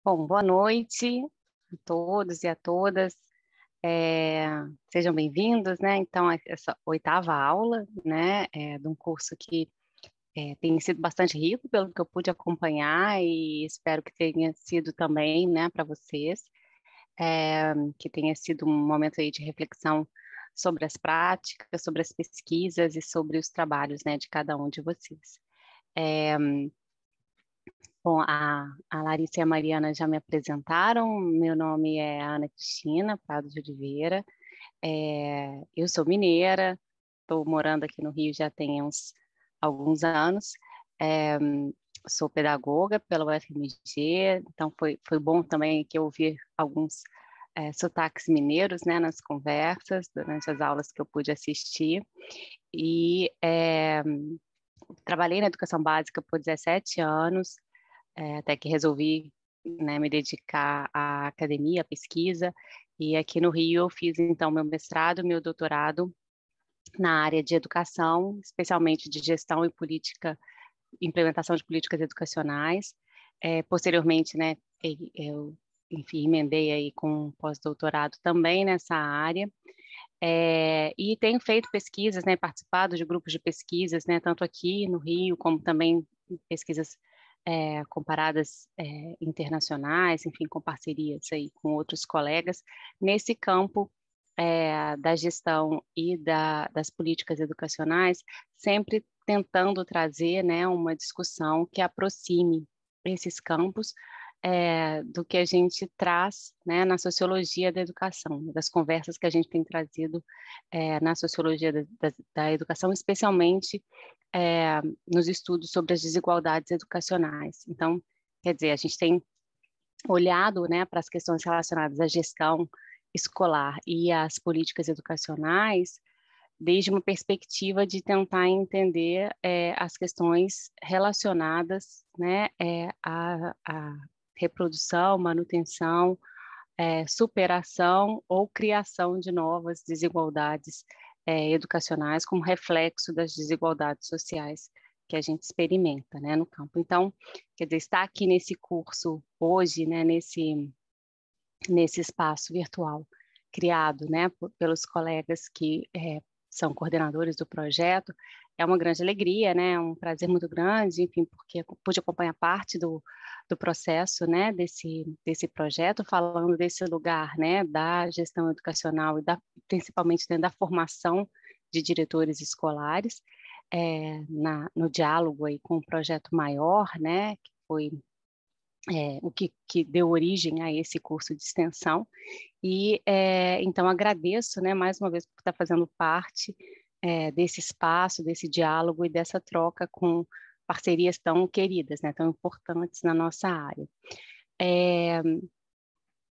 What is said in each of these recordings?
Bom, boa noite a todos e a todas. É, Sejam bem-vindos, né? Então, a essa oitava aula, né, de um curso que tem sido bastante rico, pelo que eu pude acompanhar, e espero que tenha sido também, né, para vocês, que tenha sido um momento aí de reflexão sobre as práticas, sobre as pesquisas e sobre os trabalhos, né, de cada um de vocês. É, Bom, a Larissa e a Mariana já me apresentaram. Meu nome é Ana Cristina Prado de Oliveira. Eu sou mineira, estou morando aqui no Rio já tem alguns anos. É, Sou pedagoga pela UFMG, então foi bom também que eu ouvi alguns sotaques mineiros, né, nas conversas, durante as aulas que eu pude assistir. E trabalhei na educação básica por 17 anos, até que resolvi, né, me dedicar à academia, à pesquisa, e aqui no Rio eu fiz então meu mestrado, meu doutorado na área de educação, especialmente de gestão e política, implementação de políticas educacionais. Posteriormente, né, eu, enfim, emendei aí com um pós-doutorado também nessa área, e tenho feito pesquisas, né, participado de grupos de pesquisas, né, tanto aqui no Rio, como também pesquisas comparadas internacionais, enfim, com parcerias aí com outros colegas, nesse campo da gestão e das políticas educacionais, sempre tentando trazer, né, uma discussão que aproxime esses campos do que a gente traz, né, na sociologia da educação, das conversas que a gente tem trazido na sociologia da educação, especialmente nos estudos sobre as desigualdades educacionais. Então, quer dizer, a gente tem olhado, né, para as questões relacionadas à gestão escolar e às políticas educacionais desde uma perspectiva de tentar entender as questões relacionadas, né, à reprodução, manutenção, superação ou criação de novas desigualdades educacionais como reflexo das desigualdades sociais que a gente experimenta, né, no campo. Então, quer dizer, estar aqui nesse curso hoje, né, nesse espaço virtual criado, né, pelos colegas que são coordenadores do projeto, é uma grande alegria, né, é um prazer muito grande, enfim, porque eu pude acompanhar parte do processo, né, desse projeto, falando desse lugar, né, da gestão educacional e principalmente dentro da formação de diretores escolares, no diálogo aí com o projeto maior, né, que foi o que deu origem a esse curso de extensão. E então agradeço, né, mais uma vez por estar fazendo parte desse espaço, desse diálogo e dessa troca com parcerias tão queridas, né, tão importantes na nossa área.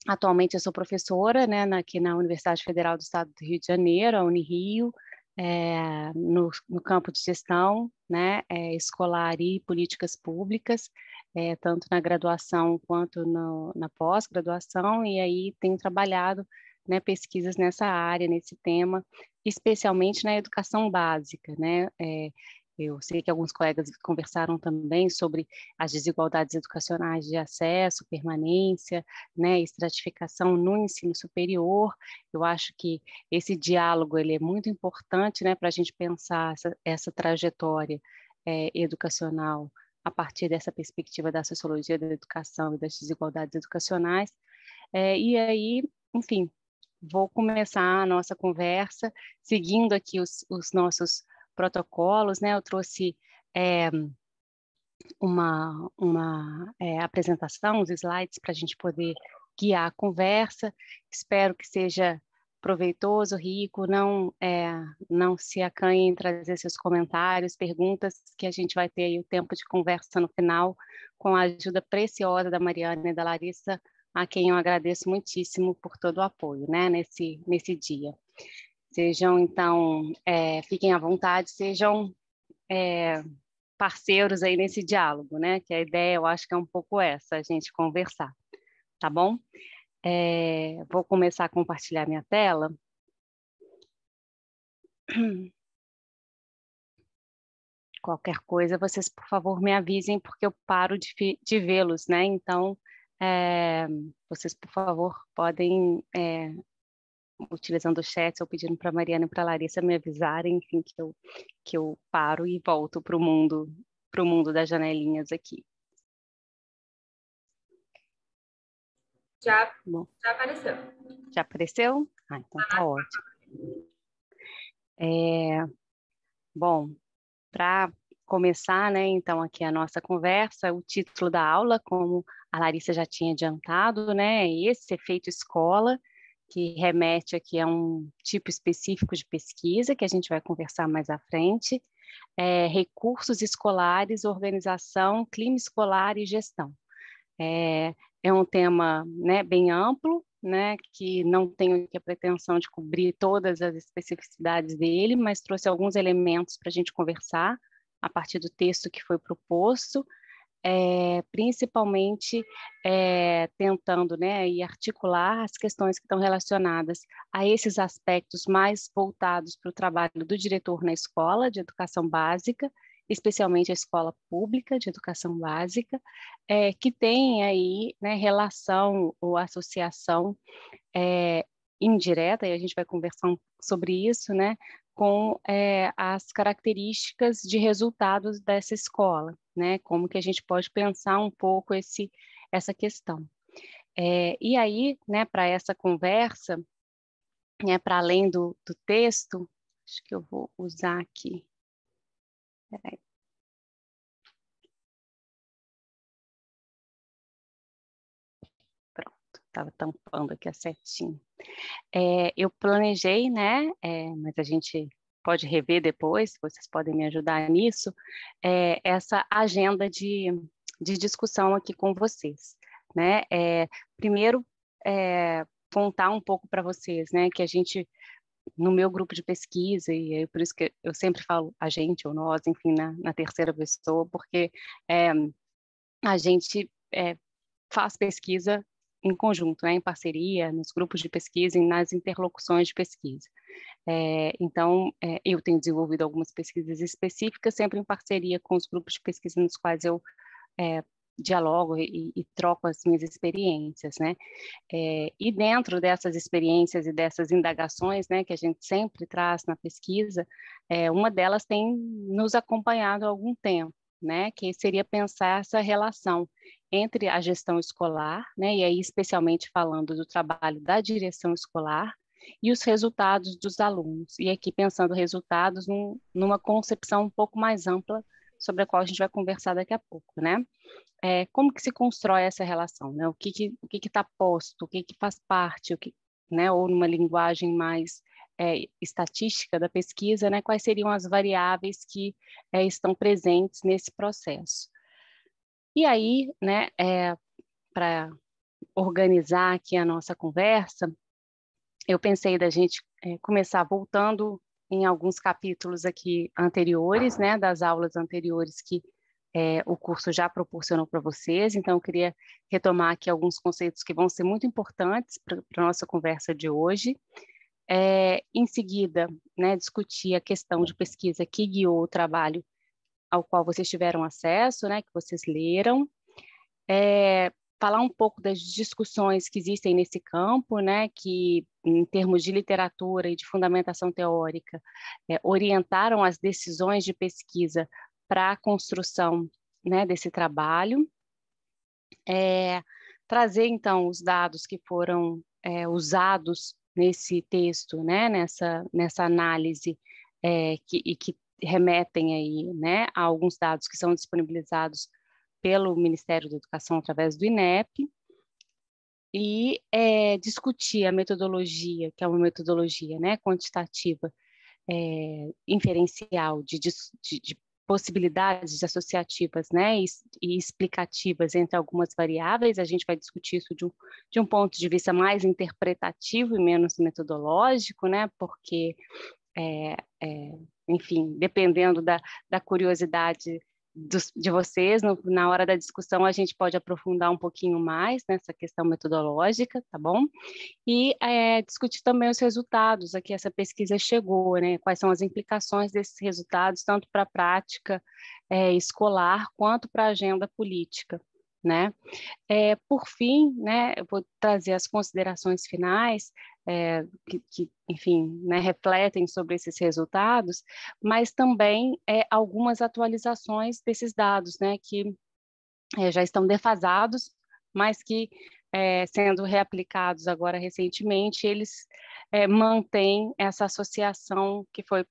Atualmente eu sou professora, né, aqui na Universidade Federal do Estado do Rio de Janeiro, a Unirio, no campo de gestão, né, escolar e políticas públicas, tanto na graduação quanto na pós-graduação, e aí tenho trabalhado, né, pesquisas nessa área, nesse tema, especialmente na educação básica, né. Eu sei que alguns colegas conversaram também sobre as desigualdades educacionais de acesso, permanência, né, estratificação no ensino superior. Eu acho que esse diálogo ele é muito importante, né, para a gente pensar essa trajetória educacional a partir dessa perspectiva da sociologia da educação e das desigualdades educacionais. E aí, enfim, vou começar a nossa conversa seguindo aqui os nossos protocolos, né? Eu trouxe uma apresentação, os slides para a gente poder guiar a conversa. Espero que seja proveitoso, rico, não se acanhe em trazer seus comentários, perguntas, que a gente vai ter aí o tempo de conversa no final, com a ajuda preciosa da Mariana e da Larissa, a quem eu agradeço muitíssimo por todo o apoio, né, nesse dia. Sejam, então, fiquem à vontade, sejam parceiros aí nesse diálogo, né? Que a ideia, eu acho que é um pouco essa, a gente conversar, tá bom? Vou começar a compartilhar minha tela. Qualquer coisa, vocês, por favor, me avisem, porque eu paro de vê-los, né? Então, vocês, por favor, podem, utilizando o chat ou pedindo para a Mariana e para a Larissa me avisarem, enfim, que eu paro e volto para o mundo das janelinhas aqui. Já Já apareceu. Já apareceu? Ah, então tá ótimo. Bom, para começar, né, então aqui a nossa conversa, o título da aula, como a Larissa já tinha adiantado, né, é esse efeito escola, que remete aqui a um tipo específico de pesquisa, que a gente vai conversar mais à frente, recursos escolares, organização, clima escolar e gestão. É um tema, né, bem amplo, né, que não tenho aqui a pretensão de cobrir todas as especificidades dele, mas trouxe alguns elementos para a gente conversar a partir do texto que foi proposto, principalmente tentando, né, e articular as questões que estão relacionadas a esses aspectos mais voltados para o trabalho do diretor na escola de educação básica, especialmente a escola pública de educação básica, que tem aí, né, relação ou associação indireta, e a gente vai conversar sobre isso, né, com as características de resultados dessa escola, né, como que a gente pode pensar um pouco essa questão. E aí, né, para essa conversa, para além do texto, acho que eu vou usar aqui, peraí. Pronto, estava tampando aqui a setinha. Eu planejei, né, mas a gente pode rever depois, vocês podem me ajudar nisso, essa agenda de discussão aqui com vocês, né? Primeiro, contar um pouco para vocês, né, que a gente, no meu grupo de pesquisa, e é por isso que eu sempre falo a gente ou nós, enfim, na terceira pessoa, porque a gente faz pesquisa em conjunto, né, em parceria, nos grupos de pesquisa e nas interlocuções de pesquisa. Então, eu tenho desenvolvido algumas pesquisas específicas, sempre em parceria com os grupos de pesquisa nos quais eu dialogo e troco as minhas experiências, né? E dentro dessas experiências e dessas indagações, né, que a gente sempre traz na pesquisa, uma delas tem nos acompanhado há algum tempo, né, que seria pensar essa relação entre a gestão escolar, né, e aí especialmente falando do trabalho da direção escolar, e os resultados dos alunos. E aqui pensando resultados numa concepção um pouco mais ampla, sobre a qual a gente vai conversar daqui a pouco, né? Como que se constrói essa relação, né? O que está posto, o que faz parte, né? Ou numa linguagem mais estatística da pesquisa, né? Quais seriam as variáveis que estão presentes nesse processo? E aí, né? Para organizar aqui a nossa conversa, eu pensei da gente começar voltando em alguns capítulos aqui anteriores, né? Das aulas anteriores que o curso já proporcionou para vocês, então eu queria retomar aqui alguns conceitos que vão ser muito importantes para a nossa conversa de hoje. Em seguida, né, discutir a questão de pesquisa que guiou o trabalho ao qual vocês tiveram acesso, né, que vocês leram. Falar um pouco das discussões que existem nesse campo, né, que em termos de literatura e de fundamentação teórica, orientaram as decisões de pesquisa para a construção, né, desse trabalho, trazer então os dados que foram usados nesse texto, né, nessa análise que remetem aí, né, a alguns dados que são disponibilizados pelo Ministério da Educação através do INEP, e discutir a metodologia, que é uma metodologia, né, quantitativa, inferencial de possibilidades associativas, né, e explicativas entre algumas variáveis. A gente vai discutir isso de um ponto de vista mais interpretativo e menos metodológico, né, porque, enfim, dependendo da curiosidade de vocês, na hora da discussão a gente pode aprofundar um pouquinho mais nessa questão metodológica, tá bom? E discutir também os resultados a que essa pesquisa chegou, né? Quais são as implicações desses resultados, tanto para a prática escolar quanto para a agenda política, né? Por fim, né, eu vou trazer as considerações finais, enfim, né, refletem sobre esses resultados, mas também algumas atualizações desses dados, né, que já estão defasados, mas que, sendo reaplicados agora recentemente, eles mantêm essa associação que foi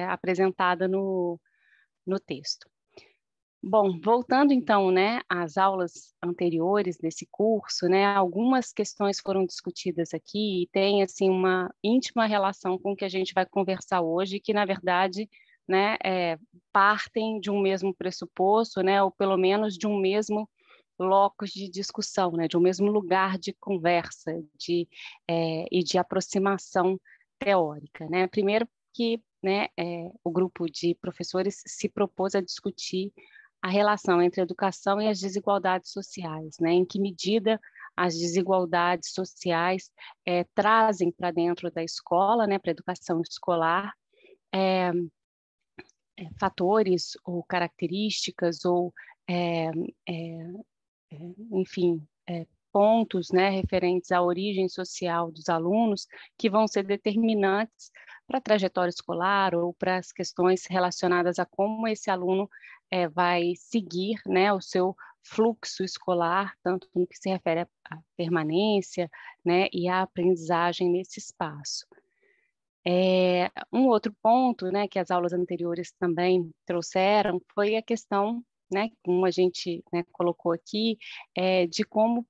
apresentada no texto. Bom, voltando então, né, às aulas anteriores desse curso, né, algumas questões foram discutidas aqui e tem, assim, uma íntima relação com o que a gente vai conversar hoje, que, na verdade, né, partem de um mesmo pressuposto, né, ou pelo menos de um mesmo locus de discussão, né, de um mesmo lugar de conversa e de aproximação teórica, né. Primeiro que, né, o grupo de professores se propôs a discutir a relação entre a educação e as desigualdades sociais, né? Em que medida as desigualdades sociais trazem para dentro da escola, né, para a educação escolar, fatores ou características ou, enfim, pontos, né, referentes à origem social dos alunos que vão ser determinantes para a trajetória escolar ou para as questões relacionadas a como esse aluno vai seguir, né, o seu fluxo escolar, tanto no que se refere à permanência, né, e à aprendizagem nesse espaço. Um outro ponto, né, que as aulas anteriores também trouxeram foi a questão, né, como a gente, né, colocou aqui, de como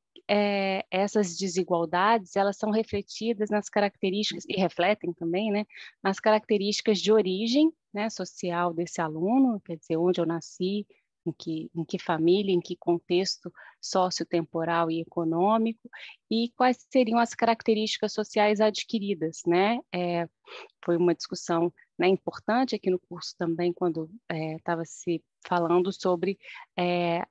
essas desigualdades elas são refletidas nas características e refletem também, né, nas características de origem, né, social desse aluno, quer dizer, onde eu nasci, em que família, em que contexto sociotemporal e econômico, e quais seriam as características sociais adquiridas, né? Foi uma discussão, né, importante aqui no curso também, quando estava se falando sobre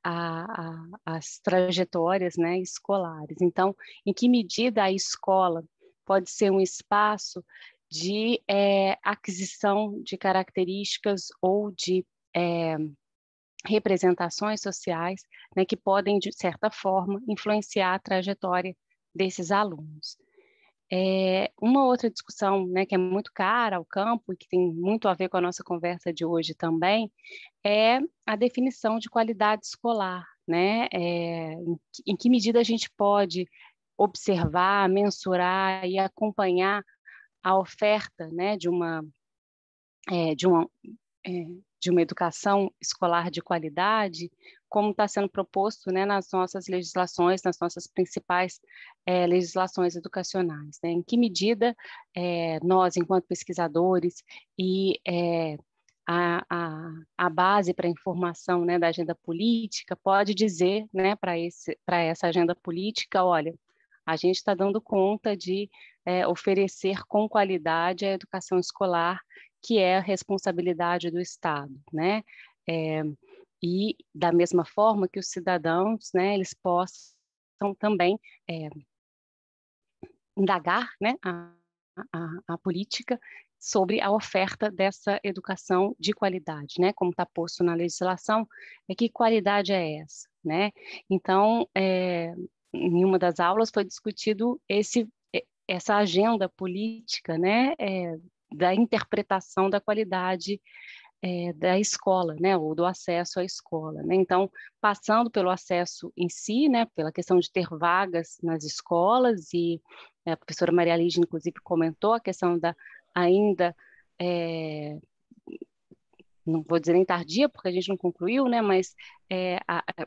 as trajetórias, né, escolares. Então, em que medida a escola pode ser um espaço de aquisição de características ou de representações sociais, né, que podem, de certa forma, influenciar a trajetória desses alunos. Uma outra discussão, né, que é muito cara ao campo e que tem muito a ver com a nossa conversa de hoje também, é a definição de qualidade escolar, né? Em que medida a gente pode observar, mensurar e acompanhar a oferta, né, de uma de uma educação escolar de qualidade, como está sendo proposto, né, nas nossas legislações, nas nossas principais legislações educacionais, né? Em que medida nós, enquanto pesquisadores, e a base para a informação, né, da agenda política pode dizer, né, para essa agenda política, olha, a gente está dando conta de oferecer com qualidade a educação escolar, que é a responsabilidade do Estado, né? E da mesma forma que os cidadãos, né, eles possam também indagar, né, a política sobre a oferta dessa educação de qualidade, né? Como está posto na legislação, que qualidade é essa, né? Então, em uma das aulas foi discutido essa agenda política, né, da interpretação da qualidade da escola, né, ou do acesso à escola, né? Então, passando pelo acesso em si, né, pela questão de ter vagas nas escolas, e a professora Maria Lígia, inclusive, comentou a questão da ainda, não vou dizer nem tardia, porque a gente não concluiu, né, mas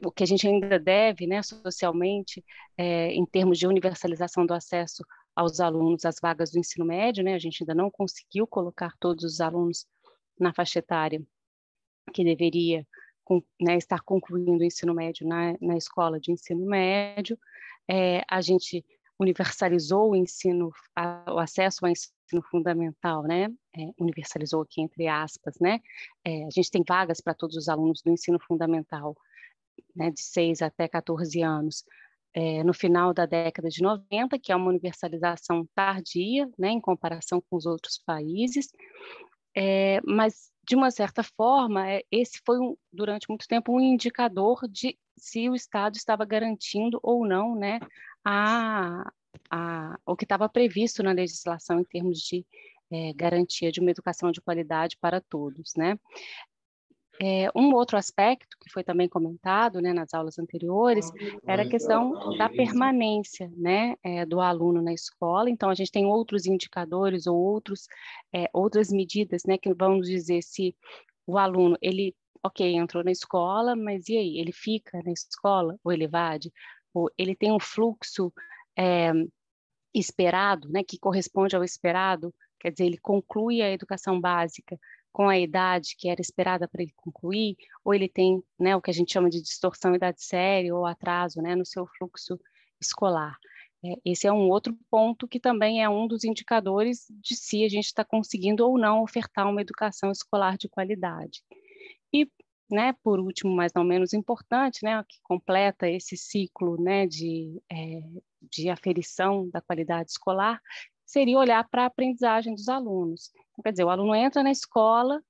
o que a gente ainda deve, né, socialmente, em termos de universalização do acesso aos alunos às vagas do ensino médio, né, a gente ainda não conseguiu colocar todos os alunos na faixa etária que deveria, né, estar concluindo o ensino médio na escola de ensino médio. A gente universalizou o acesso ao ensino fundamental, né? Universalizou aqui entre aspas, né? A gente tem vagas para todos os alunos do ensino fundamental, né, de 6 até 14 anos, no final da década de 90, que é uma universalização tardia, né, em comparação com os outros países, mas de uma certa forma, esse foi, durante muito tempo, um indicador de se o Estado estava garantindo ou não, né, o que estava previsto na legislação em termos de garantia de uma educação de qualidade para todos, né? Um outro aspecto que foi também comentado, né, nas aulas anteriores, era a questão da permanência, né, do aluno na escola. Então, a gente tem outros indicadores ou outras medidas, né, que vão dizer se o aluno, ok, entrou na escola, mas e aí? Ele fica na escola ou ele evade? Ou ele tem um fluxo esperado, né, que corresponde ao esperado? Quer dizer, ele conclui a educação básica com a idade que era esperada para ele concluir, ou ele tem, né, o que a gente chama de distorção idade séria ou atraso, né, no seu fluxo escolar. Esse é um outro ponto que também é um dos indicadores de se a gente está conseguindo ou não ofertar uma educação escolar de qualidade. E, né, por último, mas não menos importante, né, que completa esse ciclo, né, de aferição da qualidade escolar, seria olhar para a aprendizagem dos alunos. Quer dizer, o aluno entra na escola,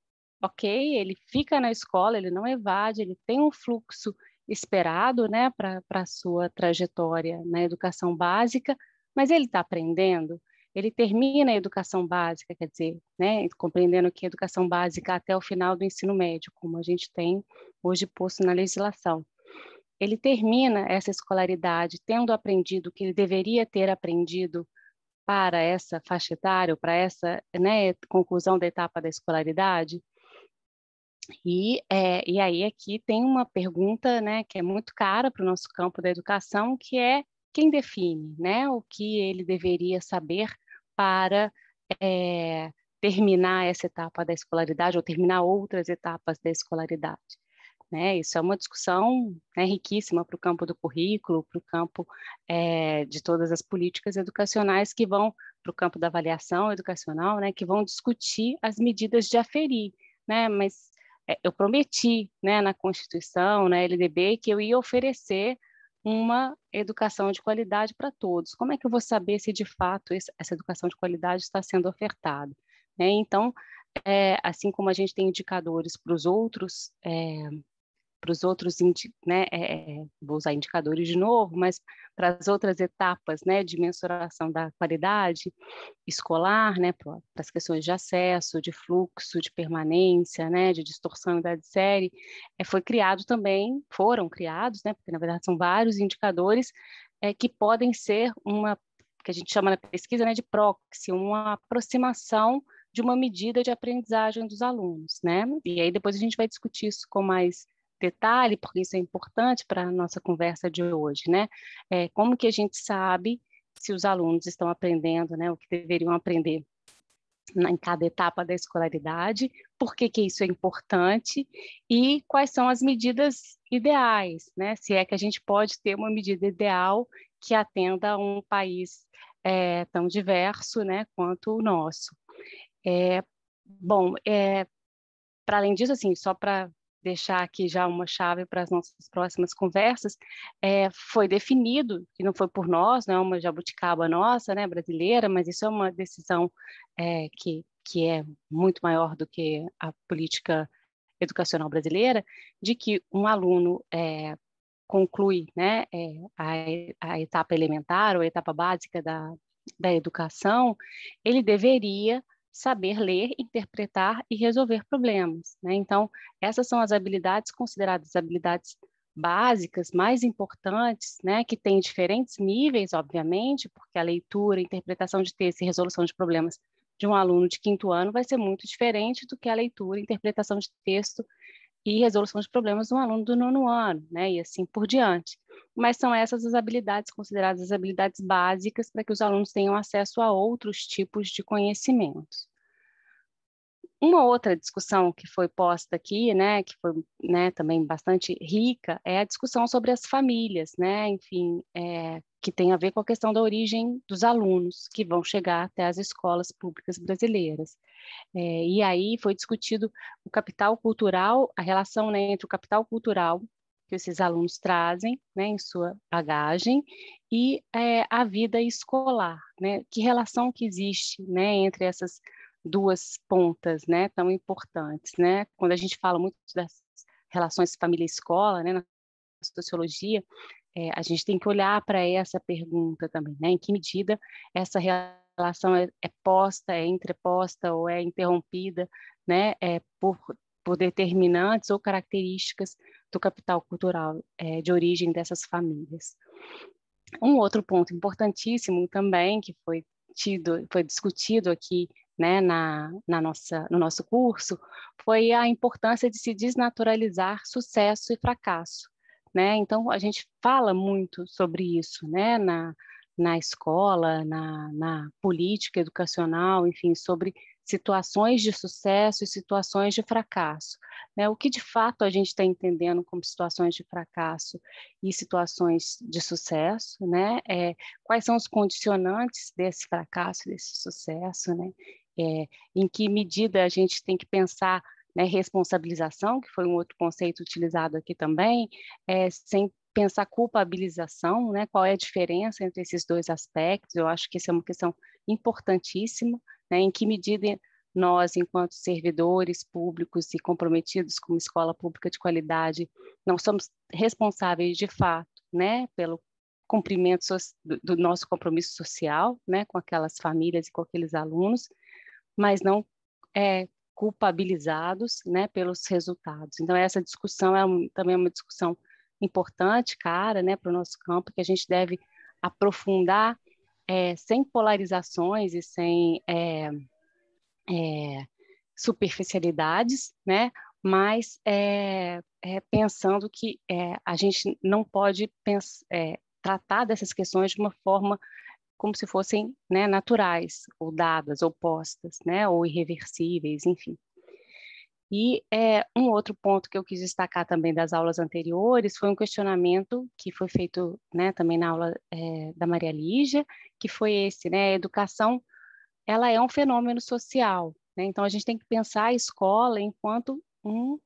ok, ele fica na escola, ele não evade, ele tem um fluxo esperado, né, para a sua trajetória na educação básica, mas ele está aprendendo, ele termina a educação básica, quer dizer, né, compreendendo que a educação básica até o final do ensino médio, como a gente tem hoje posto na legislação. Ele termina essa escolaridade tendo aprendido o que ele deveria ter aprendido para essa faixa etária, para essa, né, conclusão da etapa da escolaridade. E aí aqui tem uma pergunta, né, que é muito cara para o nosso campo da educação, que é quem define, né, o que ele deveria saber para terminar essa etapa da escolaridade ou terminar outras etapas da escolaridade. Né? Isso é uma discussão, né, riquíssima para o campo do currículo, para o campo de todas as políticas educacionais que vão para o campo da avaliação educacional, né, que vão discutir as medidas de aferir, né? Mas eu prometi, né, na Constituição, na LDB, que eu ia oferecer uma educação de qualidade para todos. Como é que eu vou saber se de fato essa educação de qualidade está sendo ofertada? Né? Então, assim como a gente tem indicadores para os outros né, vou usar indicadores de novo, mas para as outras etapas, né, de mensuração da qualidade escolar, né, para as questões de acesso, de fluxo, de permanência, né, de distorção da série, foram criados, né, porque na verdade são vários indicadores que podem ser que a gente chama na pesquisa, né, de proxy, uma aproximação de uma medida de aprendizagem dos alunos, né? E aí depois a gente vai discutir isso com mais detalhe, porque isso é importante para a nossa conversa de hoje, né? Como que a gente sabe se os alunos estão aprendendo, né, o que deveriam aprender em cada etapa da escolaridade, por que isso é importante e quais são as medidas ideais, né? Se é que a gente pode ter uma medida ideal que atenda a um país tão diverso, né, quanto o nosso. Bom, para além disso, assim, só para deixar aqui já uma chave para as nossas próximas conversas, foi definido, que não foi por nós, não é uma jabuticaba nossa, né, brasileira, mas isso é uma decisão que é muito maior do que a política educacional brasileira, de que um aluno conclui, né, a etapa elementar ou a etapa básica da educação, ele deveria saber ler, interpretar e resolver problemas, né? Então, essas são as habilidades consideradas habilidades básicas, mais importantes, né? Que têm diferentes níveis, obviamente, porque a leitura, interpretação de texto e resolução de problemas de um aluno de 5º ano vai ser muito diferente do que a leitura, interpretação de texto e resolução de problemas de um aluno do 9º ano, né? E assim por diante. Mas são essas as habilidades consideradas as habilidades básicas para que os alunos tenham acesso a outros tipos de conhecimentos. Uma outra discussão que foi posta aqui, né, que foi, né, também bastante rica, é a discussão sobre as famílias, né, enfim, que tem a ver com a questão da origem dos alunos que vão chegar até as escolas públicas brasileiras. E aí foi discutido o capital cultural, a relação, né, entre o capital cultural que esses alunos trazem, né, em sua bagagem e a vida escolar, né, que relação que existe, né, entre essas duas pontas, né, tão importantes, né? Quando a gente fala muito das relações família-escola, né, na sociologia, a gente tem que olhar para essa pergunta também, né? Em que medida essa relação é posta, é entreposta ou é interrompida, né? Por determinantes ou características do capital cultural de origem dessas famílias. Um outro ponto importantíssimo também que foi discutido aqui, né, no nosso curso, foi a importância de se desnaturalizar sucesso e fracasso, né? Então a gente fala muito sobre isso, né, na escola, na política educacional, enfim, sobre situações de sucesso e situações de fracasso, né? O que de fato a gente está entendendo como situações de fracasso e situações de sucesso, né? Quais são os condicionantes desse fracasso, desse sucesso, né? Em que medida a gente tem que pensar, né, responsabilização, que foi um outro conceito utilizado aqui também, sem pensar culpabilização, né? Qual é a diferença entre esses dois aspectos? Eu acho que isso é uma questão importantíssima, né? Em que medida nós, enquanto servidores públicos e comprometidos com uma escola pública de qualidade, não somos responsáveis de fato, né, pelo cumprimento do nosso compromisso social, né, com aquelas famílias e com aqueles alunos, mas não culpabilizados, né, pelos resultados. Então essa discussão também é uma discussão importante, cara, né, para o nosso campo, que a gente deve aprofundar sem polarizações e sem superficialidades, né? Mas pensando que a gente não pode tratar dessas questões de uma forma como se fossem, né, naturais, ou dadas, ou postas, né, ou irreversíveis, enfim. E um outro ponto que eu quis destacar também das aulas anteriores foi um questionamento que foi feito, né, também na aula da Maria Lígia, que foi esse, né, a educação, ela é um fenômeno social, né? Então a gente tem que pensar a escola enquanto um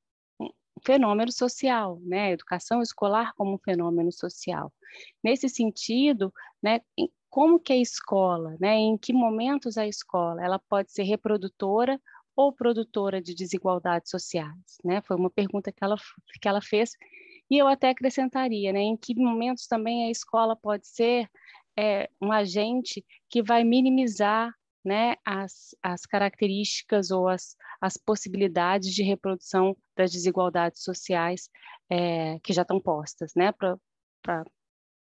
fenômeno social, né? A educação escolar como um fenômeno social. Nesse sentido, né, como que a escola, né, em que momentos a escola, ela pode ser reprodutora ou produtora de desigualdades sociais, né? Foi uma pergunta que ela fez, e eu até acrescentaria, né, em que momentos também a escola pode ser um agente que vai minimizar, né, as características ou as possibilidades de reprodução das desigualdades sociais que já estão postas, né, para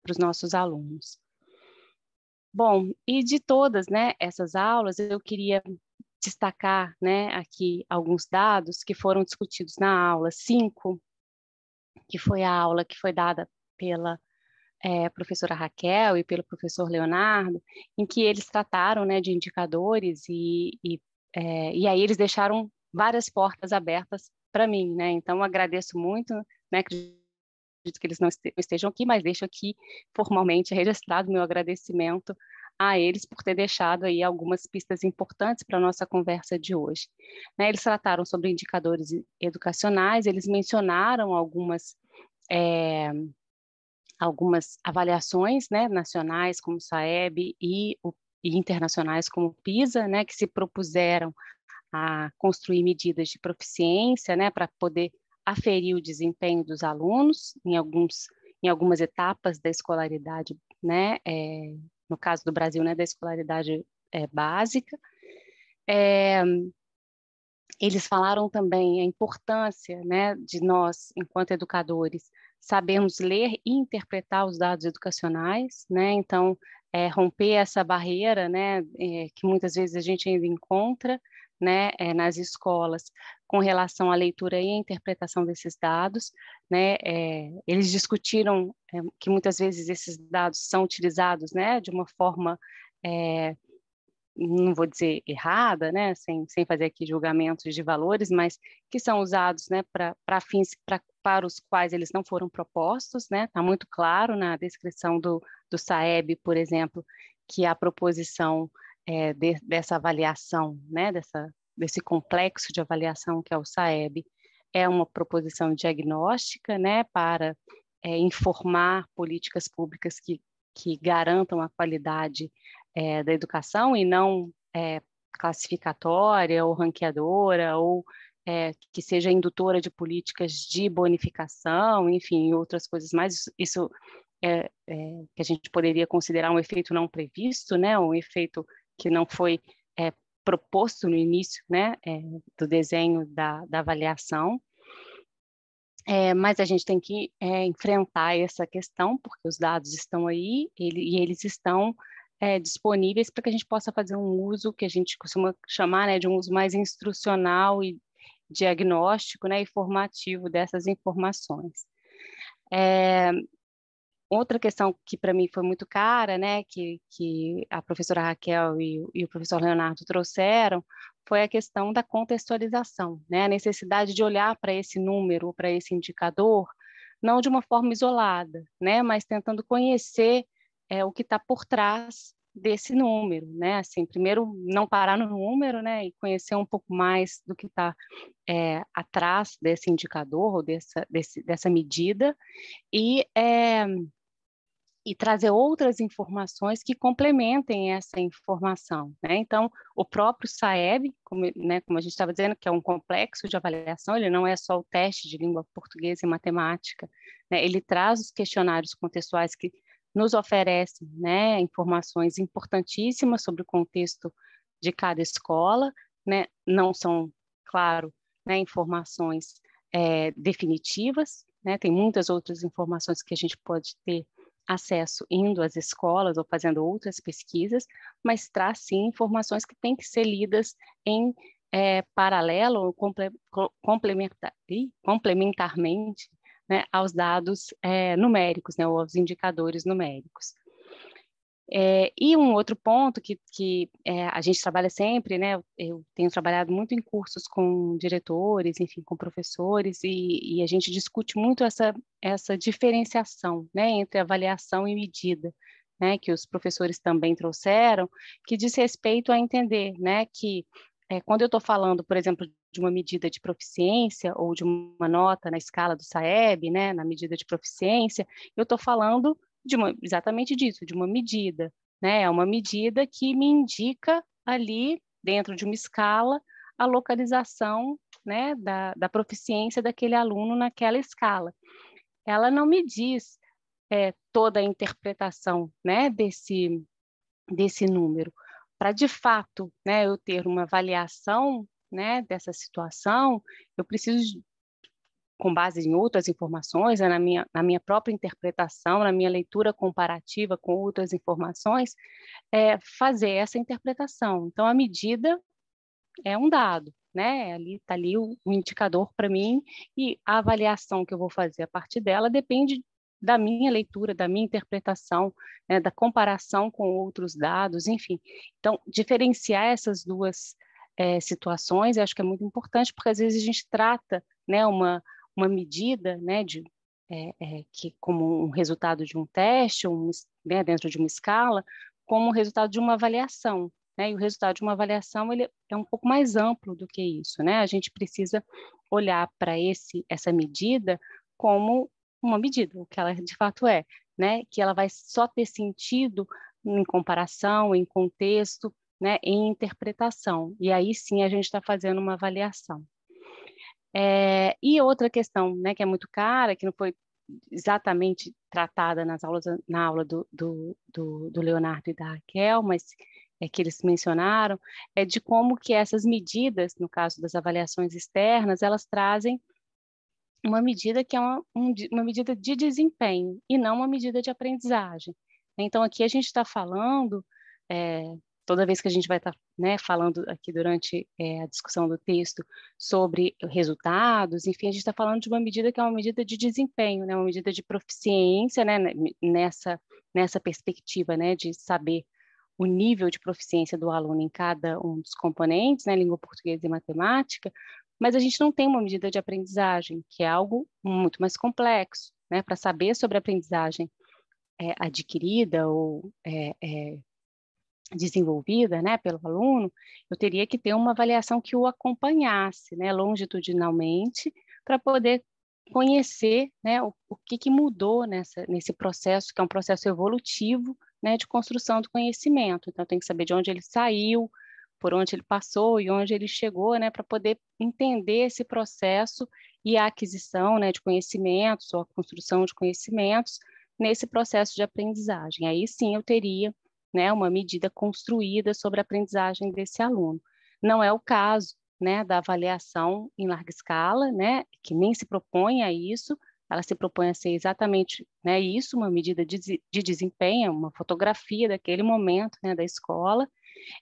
os nossos alunos. Bom, e de todas, né, essas aulas, eu queria destacar, né, aqui alguns dados que foram discutidos na aula 5, que foi a aula que foi dada pela professora Raquel e pelo professor Leonardo, em que eles trataram, né, de indicadores e aí eles deixaram várias portas abertas para mim, né? Então agradeço muito, né? Acredito que eles não estejam aqui, mas deixo aqui formalmente registrado meu agradecimento a eles por ter deixado aí algumas pistas importantes para a nossa conversa de hoje. Né, eles trataram sobre indicadores educacionais, eles mencionaram algumas avaliações, né, nacionais como o SAEB e internacionais como o PISA, né, que se propuseram a construir medidas de proficiência, né, para poder aferir o desempenho dos alunos em algumas etapas da escolaridade, né, no caso do Brasil, né, da escolaridade básica. Eles falaram também a importância, né, de nós, enquanto educadores, sabermos ler e interpretar os dados educacionais, né? Então, romper essa barreira, né, que muitas vezes a gente ainda encontra, né, nas escolas, com relação à leitura e à interpretação desses dados, né? Eles discutiram que muitas vezes esses dados são utilizados, né, de uma forma não vou dizer errada, né, sem fazer aqui julgamentos de valores, mas que são usados, né, para fins para os quais eles não foram propostos, né, está muito claro na descrição do SAEB, por exemplo, que a proposição dessa avaliação, né, desse complexo de avaliação que é o SAEB, é uma proposição diagnóstica, né, para informar políticas públicas que garantam a qualidade da educação e não classificatória ou ranqueadora, ou que seja indutora de políticas de bonificação, enfim, outras coisas mais. Isso que a gente poderia considerar um efeito não previsto, né, um efeito que não foi proposto no início, né, do desenho da avaliação. Mas a gente tem que enfrentar essa questão, porque os dados estão aí e eles estão disponíveis para que a gente possa fazer um uso que a gente costuma chamar, né, de um uso mais instrucional e diagnóstico, né, e formativo dessas informações. Outra questão que para mim foi muito cara, né, que a professora Raquel e o professor Leonardo trouxeram, foi a questão da contextualização, né, a necessidade de olhar para esse número, para esse indicador, não de uma forma isolada, né, mas tentando conhecer o que está por trás desse número, né, assim, primeiro não parar no número, né, e conhecer um pouco mais do que está atrás desse indicador ou dessa medida, e trazer outras informações que complementem essa informação, né? Então, o próprio SAEB, como a gente estava dizendo, que é um complexo de avaliação, ele não é só o teste de língua portuguesa e matemática, né? Ele traz os questionários contextuais que nos oferecem, né, informações importantíssimas sobre o contexto de cada escola, né? Não são, claro, né, informações definitivas, né? Tem muitas outras informações que a gente pode ter acesso indo às escolas ou fazendo outras pesquisas, mas traz sim informações que têm que ser lidas em paralelo ou complementarmente, né, aos dados numéricos, né, ou aos indicadores numéricos. E um outro ponto que a gente trabalha sempre, né, eu tenho trabalhado muito em cursos com diretores, enfim, com professores, e a gente discute muito essa diferenciação, né, entre avaliação e medida, né, que os professores também trouxeram, que diz respeito a entender, né, que quando eu estou falando, por exemplo, de uma medida de proficiência ou de uma nota na escala do SAEB, né, na medida de proficiência, eu estou falando exatamente disso, de uma medida, né? É uma medida que me indica ali, dentro de uma escala, a localização, né, da proficiência daquele aluno naquela escala. Ela não me diz toda a interpretação, né, desse número. Para, de fato, né, eu ter uma avaliação, né, dessa situação, eu preciso com base em outras informações, né, na minha própria interpretação, na minha leitura comparativa com outras informações, fazer essa interpretação. Então, a medida é um dado, né? Ali está ali o indicador para mim, e a avaliação que eu vou fazer a partir dela depende da minha leitura, da minha interpretação, né, da comparação com outros dados, enfim. Então, diferenciar essas duas situações, eu acho que é muito importante, porque às vezes a gente trata, né, uma medida, né, que como um resultado de um teste, né, dentro de uma escala, como resultado de uma avaliação, né? E o resultado de uma avaliação ele é um pouco mais amplo do que isso, né? A gente precisa olhar para essa medida como uma medida, o que ela de fato é, né? Que ela vai só ter sentido em comparação, em contexto, né? Em interpretação. E aí sim a gente está fazendo uma avaliação. E outra questão, né, que é muito cara, que não foi exatamente tratada na aula do Leonardo e da Raquel, mas que eles mencionaram, é de como que essas medidas, no caso das avaliações externas, elas trazem uma medida que é uma medida de desempenho e não uma medida de aprendizagem. Então, aqui a gente está falando, toda vez que a gente vai estar, né, falando aqui durante a discussão do texto sobre resultados, enfim, a gente está falando de uma medida que é uma medida de desempenho, né, uma medida de proficiência, né, nessa perspectiva, né, de saber o nível de proficiência do aluno em cada um dos componentes, né, língua portuguesa e matemática, mas a gente não tem uma medida de aprendizagem, que é algo muito mais complexo, né, para saber sobre a aprendizagem adquirida ou desenvolvida, né, pelo aluno, eu teria que ter uma avaliação que o acompanhasse, né, longitudinalmente, para poder conhecer, né, o que mudou nesse processo, que é um processo evolutivo, né, de construção do conhecimento. Então, tem que saber de onde ele saiu, por onde ele passou e onde ele chegou, né, para poder entender esse processo e a aquisição, né, de conhecimentos ou a construção de conhecimentos nesse processo de aprendizagem. Aí sim eu teria, né, uma medida construída sobre a aprendizagem desse aluno. Não é o caso, né, da avaliação em larga escala, né, que nem se propõe a isso. Ela se propõe a ser exatamente, né, isso, uma medida de desempenho, uma fotografia daquele momento, né, da escola,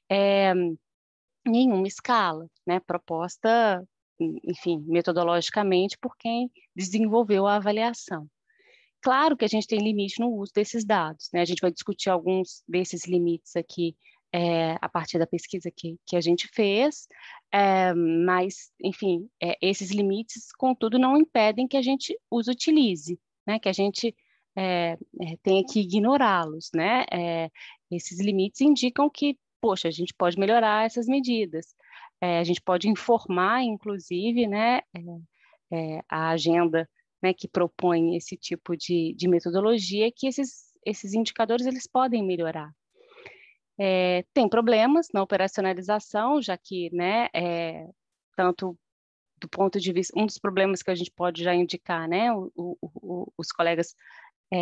em uma escala, né, proposta, enfim, metodologicamente por quem desenvolveu a avaliação. Claro que a gente tem limite no uso desses dados, né? A gente vai discutir alguns desses limites aqui a partir da pesquisa que a gente fez, mas, enfim, esses limites, contudo, não impedem que a gente os utilize, né? Que a gente tenha que ignorá-los, né? Esses limites indicam que, poxa, a gente pode melhorar essas medidas, a gente pode informar, inclusive, né, a agenda, né, que propõe esse tipo de metodologia, que esses indicadores eles podem melhorar. Tem problemas na operacionalização, já que, né, tanto do ponto de vista, um dos problemas que a gente pode já indicar, né, os colegas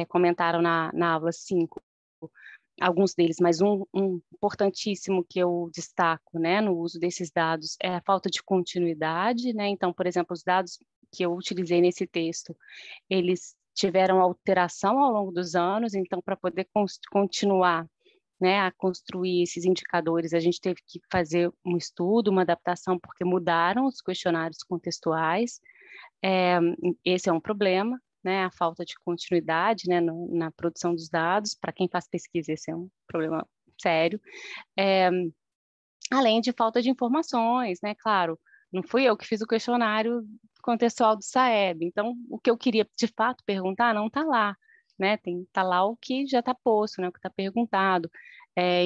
comentaram na aula 5, alguns deles, mas um importantíssimo que eu destaco, né, no uso desses dados é a falta de continuidade, né? Então, por exemplo, os dados que eu utilizei nesse texto, eles tiveram alteração ao longo dos anos, então, para poder continuar, né, a construir esses indicadores, a gente teve que fazer um estudo, uma adaptação, porque mudaram os questionários contextuais. Esse é um problema, né, a falta de continuidade, né, na produção dos dados. Para quem faz pesquisa, esse é um problema sério. Além de falta de informações, né, claro, não fui eu que fiz o questionário contextual do SAEB, então o que eu queria de fato perguntar não está lá, né, tá lá o que já está posto, né, o que está perguntado.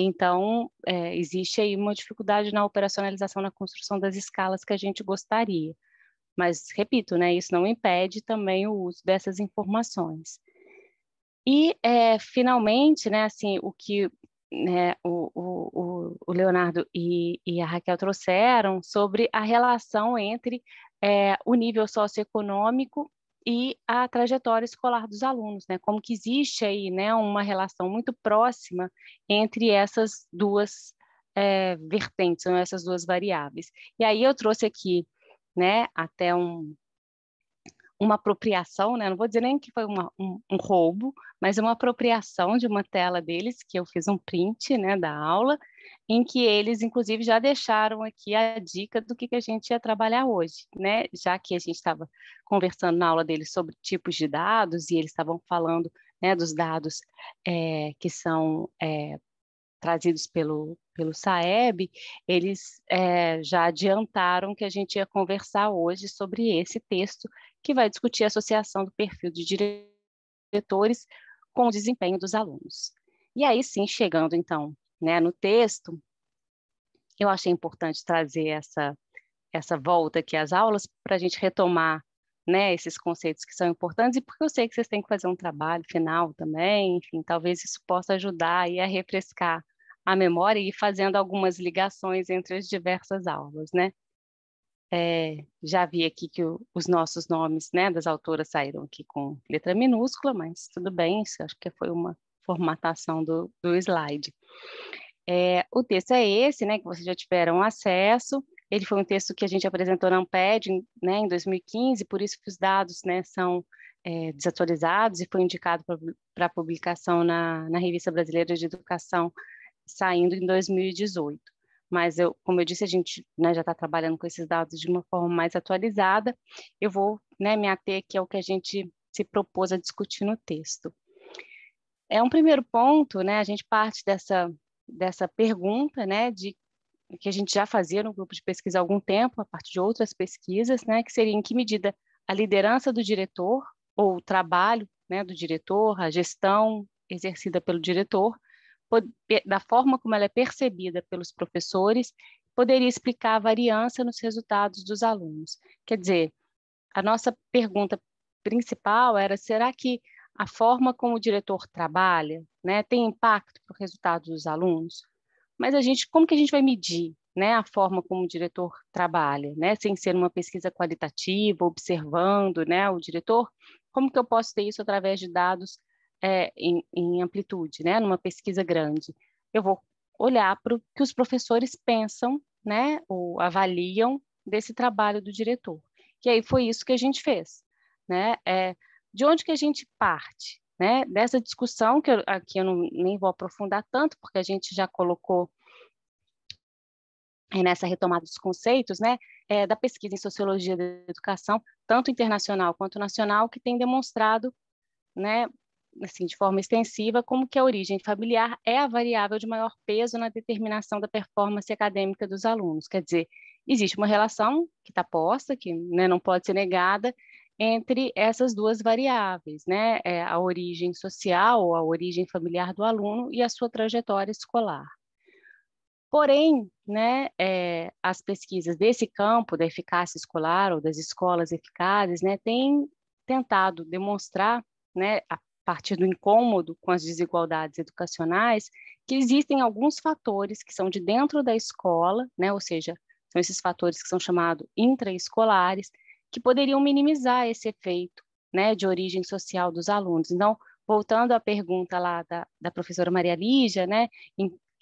Então, existe aí uma dificuldade na operacionalização, na construção das escalas que a gente gostaria. Mas, repito, né, isso não impede também o uso dessas informações. E, finalmente, né, assim, o que, né, o Leonardo e a Raquel trouxeram sobre a relação entre o nível socioeconômico e a trajetória escolar dos alunos, né, como que existe aí, né, uma relação muito próxima entre essas duas vertentes, ou essas duas variáveis. E aí eu trouxe aqui, né, até uma apropriação, né? Não vou dizer nem que foi um roubo, mas uma apropriação de uma tela deles, que eu fiz um print, né, da aula, em que eles, inclusive, já deixaram aqui a dica do que a gente ia trabalhar hoje, né? Já que a gente estava conversando na aula deles sobre tipos de dados, e eles estavam falando, né, dos dados que são trazidos pelo SAEB, eles já adiantaram que a gente ia conversar hoje sobre esse texto, que vai discutir a associação do perfil de diretores com o desempenho dos alunos. E aí sim, chegando então, né, no texto, eu achei importante trazer essa volta aqui às aulas para a gente retomar, né, esses conceitos que são importantes, e porque eu sei que vocês têm que fazer um trabalho final também, enfim, talvez isso possa ajudar aí a refrescar a memória e ir fazendo algumas ligações entre as diversas aulas, né? Já vi aqui que os nossos nomes, né, das autoras saíram aqui com letra minúscula, mas tudo bem, isso acho que foi uma formatação do slide. O texto é esse, né, que vocês já tiveram acesso. Ele foi um texto que a gente apresentou na Amped, né, em 2015, por isso que os dados, né, são desatualizados, e foi indicado para publicação na Revista Brasileira de Educação, saindo em 2018. Mas, como eu disse, a gente, né, já está trabalhando com esses dados de uma forma mais atualizada. Eu vou, né, me ater aqui ao que a gente se propôs a discutir no texto. Um primeiro ponto, né, a gente parte dessa pergunta, né, que a gente já fazia no grupo de pesquisa há algum tempo, a partir de outras pesquisas, né, que seria em que medida a liderança do diretor, ou o trabalho, né, do diretor, a gestão exercida pelo diretor, da forma como ela é percebida pelos professores, poderia explicar a variância nos resultados dos alunos. Quer dizer, a nossa pergunta principal era: será que a forma como o diretor trabalha, né, tem impacto para o resultado dos alunos? Mas como que a gente vai medir, né, a forma como o diretor trabalha, né, sem ser uma pesquisa qualitativa, observando, né, o diretor, como que eu posso ter isso através de dados em amplitude, né, numa pesquisa grande? Eu vou olhar para o que os professores pensam, né, ou avaliam desse trabalho do diretor. E aí foi isso que a gente fez, né? De onde que a gente parte, né? Dessa discussão que aqui eu nem vou aprofundar tanto, porque a gente já colocou nessa retomada dos conceitos, né, da pesquisa em sociologia da educação, tanto internacional quanto nacional, que tem demonstrado, né, assim, de forma extensiva, como que a origem familiar é a variável de maior peso na determinação da performance acadêmica dos alunos. Quer dizer, existe uma relação que está posta, que, né, não pode ser negada, entre essas duas variáveis, né, a origem social, a origem familiar do aluno e a sua trajetória escolar. Porém, né, as pesquisas desse campo da eficácia escolar ou das escolas eficazes, né, têm tentado demonstrar, né, a partir do incômodo com as desigualdades educacionais, que existem alguns fatores que são de dentro da escola, né, ou seja, são esses fatores que são chamados intraescolares, que poderiam minimizar esse efeito, né, de origem social dos alunos. Então, voltando à pergunta lá da professora Maria Lígia, né,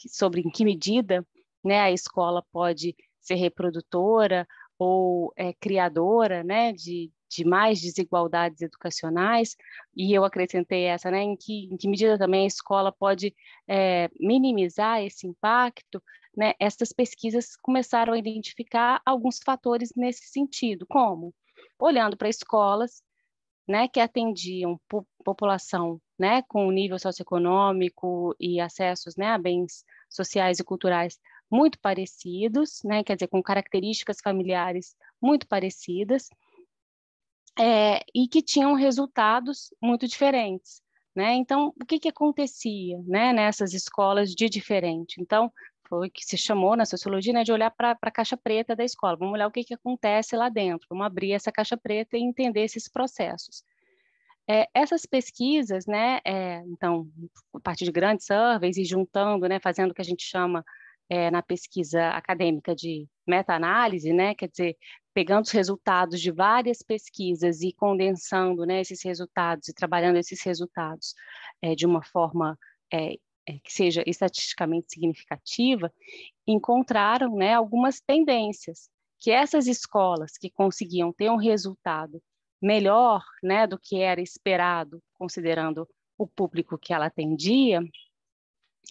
sobre em que medida, né, a escola pode ser reprodutora ou criadora, né, de mais desigualdades educacionais, e eu acrescentei essa, né, em que medida também a escola pode minimizar esse impacto, né, essas pesquisas começaram a identificar alguns fatores nesse sentido, como? Olhando para escolas, né, que atendiam população, né, com nível socioeconômico e acessos, né, a bens sociais e culturais muito parecidos, né, quer dizer, com características familiares muito parecidas, e que tinham resultados muito diferentes, né? Então, o que acontecia, né, nessas escolas de diferente? Então, foi o que se chamou na sociologia, né, de olhar para a caixa preta da escola. Vamos olhar o que acontece lá dentro, vamos abrir essa caixa preta e entender esses processos. Essas pesquisas, né, então, a partir de grandes surveys e juntando, né, fazendo o que a gente chama na pesquisa acadêmica de meta-análise, né, quer dizer, pegando os resultados de várias pesquisas e condensando, né, esses resultados e trabalhando esses resultados de uma forma que seja estatisticamente significativa, encontraram, né, algumas tendências, que essas escolas que conseguiam ter um resultado melhor, né, do que era esperado, considerando o público que ela atendia,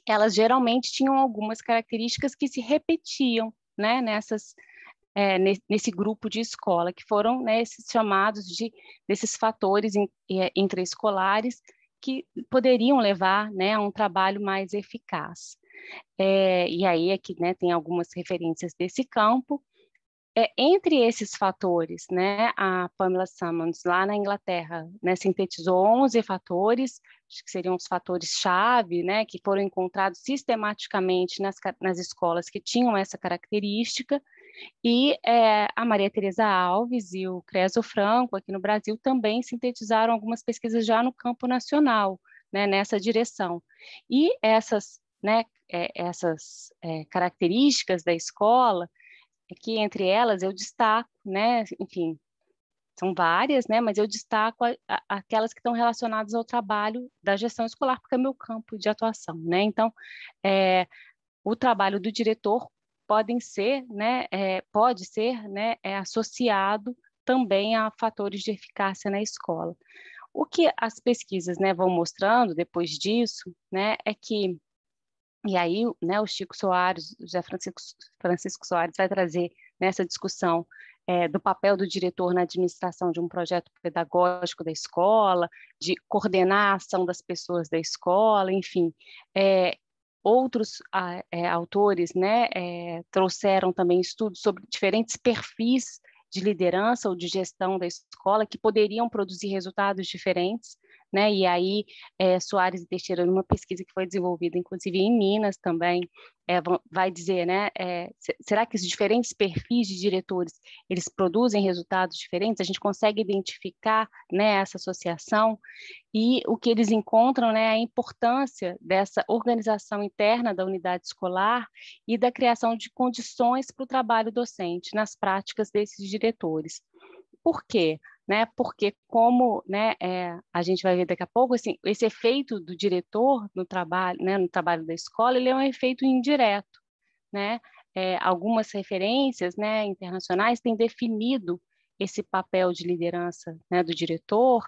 elas geralmente tinham algumas características que se repetiam, né, nesse grupo de escola, que foram, né, esses chamados desses fatores intraescolares que poderiam levar, né, a um trabalho mais eficaz. E aí aqui, né, tem algumas referências desse campo. Entre esses fatores, né, a Pamela Sammons, lá na Inglaterra, né, sintetizou 11 fatores, acho que seriam os fatores-chave, né, que foram encontrados sistematicamente nas escolas que tinham essa característica, e a Maria Tereza Alves e o Creso Franco, aqui no Brasil, também sintetizaram algumas pesquisas já no campo nacional, né, nessa direção. E essas, né, características da escola, que entre elas eu destaco, né, enfim, são várias, né, mas eu destaco aquelas que estão relacionadas ao trabalho da gestão escolar, porque é meu campo de atuação, né, então, o trabalho do diretor pode ser, né, associado também a fatores de eficácia na escola. O que as pesquisas, né, vão mostrando depois disso, né, é que, e aí, né, o Chico Soares, o José Francisco Soares vai trazer nessa discussão do papel do diretor na administração de um projeto pedagógico da escola, de coordenar a ação das pessoas da escola, enfim. Outros autores, né, trouxeram também estudos sobre diferentes perfis de liderança ou de gestão da escola que poderiam produzir resultados diferentes, né? E aí, Soares e Teixeira, numa pesquisa que foi desenvolvida, inclusive em Minas também, vai dizer, né? Será que os diferentes perfis de diretores, eles produzem resultados diferentes? A gente consegue identificar, né, essa associação? E o que eles encontram, né, é a importância dessa organização interna da unidade escolar e da criação de condições para o trabalho docente nas práticas desses diretores. Por quê? Né? Porque como, né, a gente vai ver daqui a pouco, assim, esse efeito do diretor no trabalho, né, no trabalho da escola, ele é um efeito indireto, né? Algumas referências, né, internacionais têm definido esse papel de liderança, né, do diretor,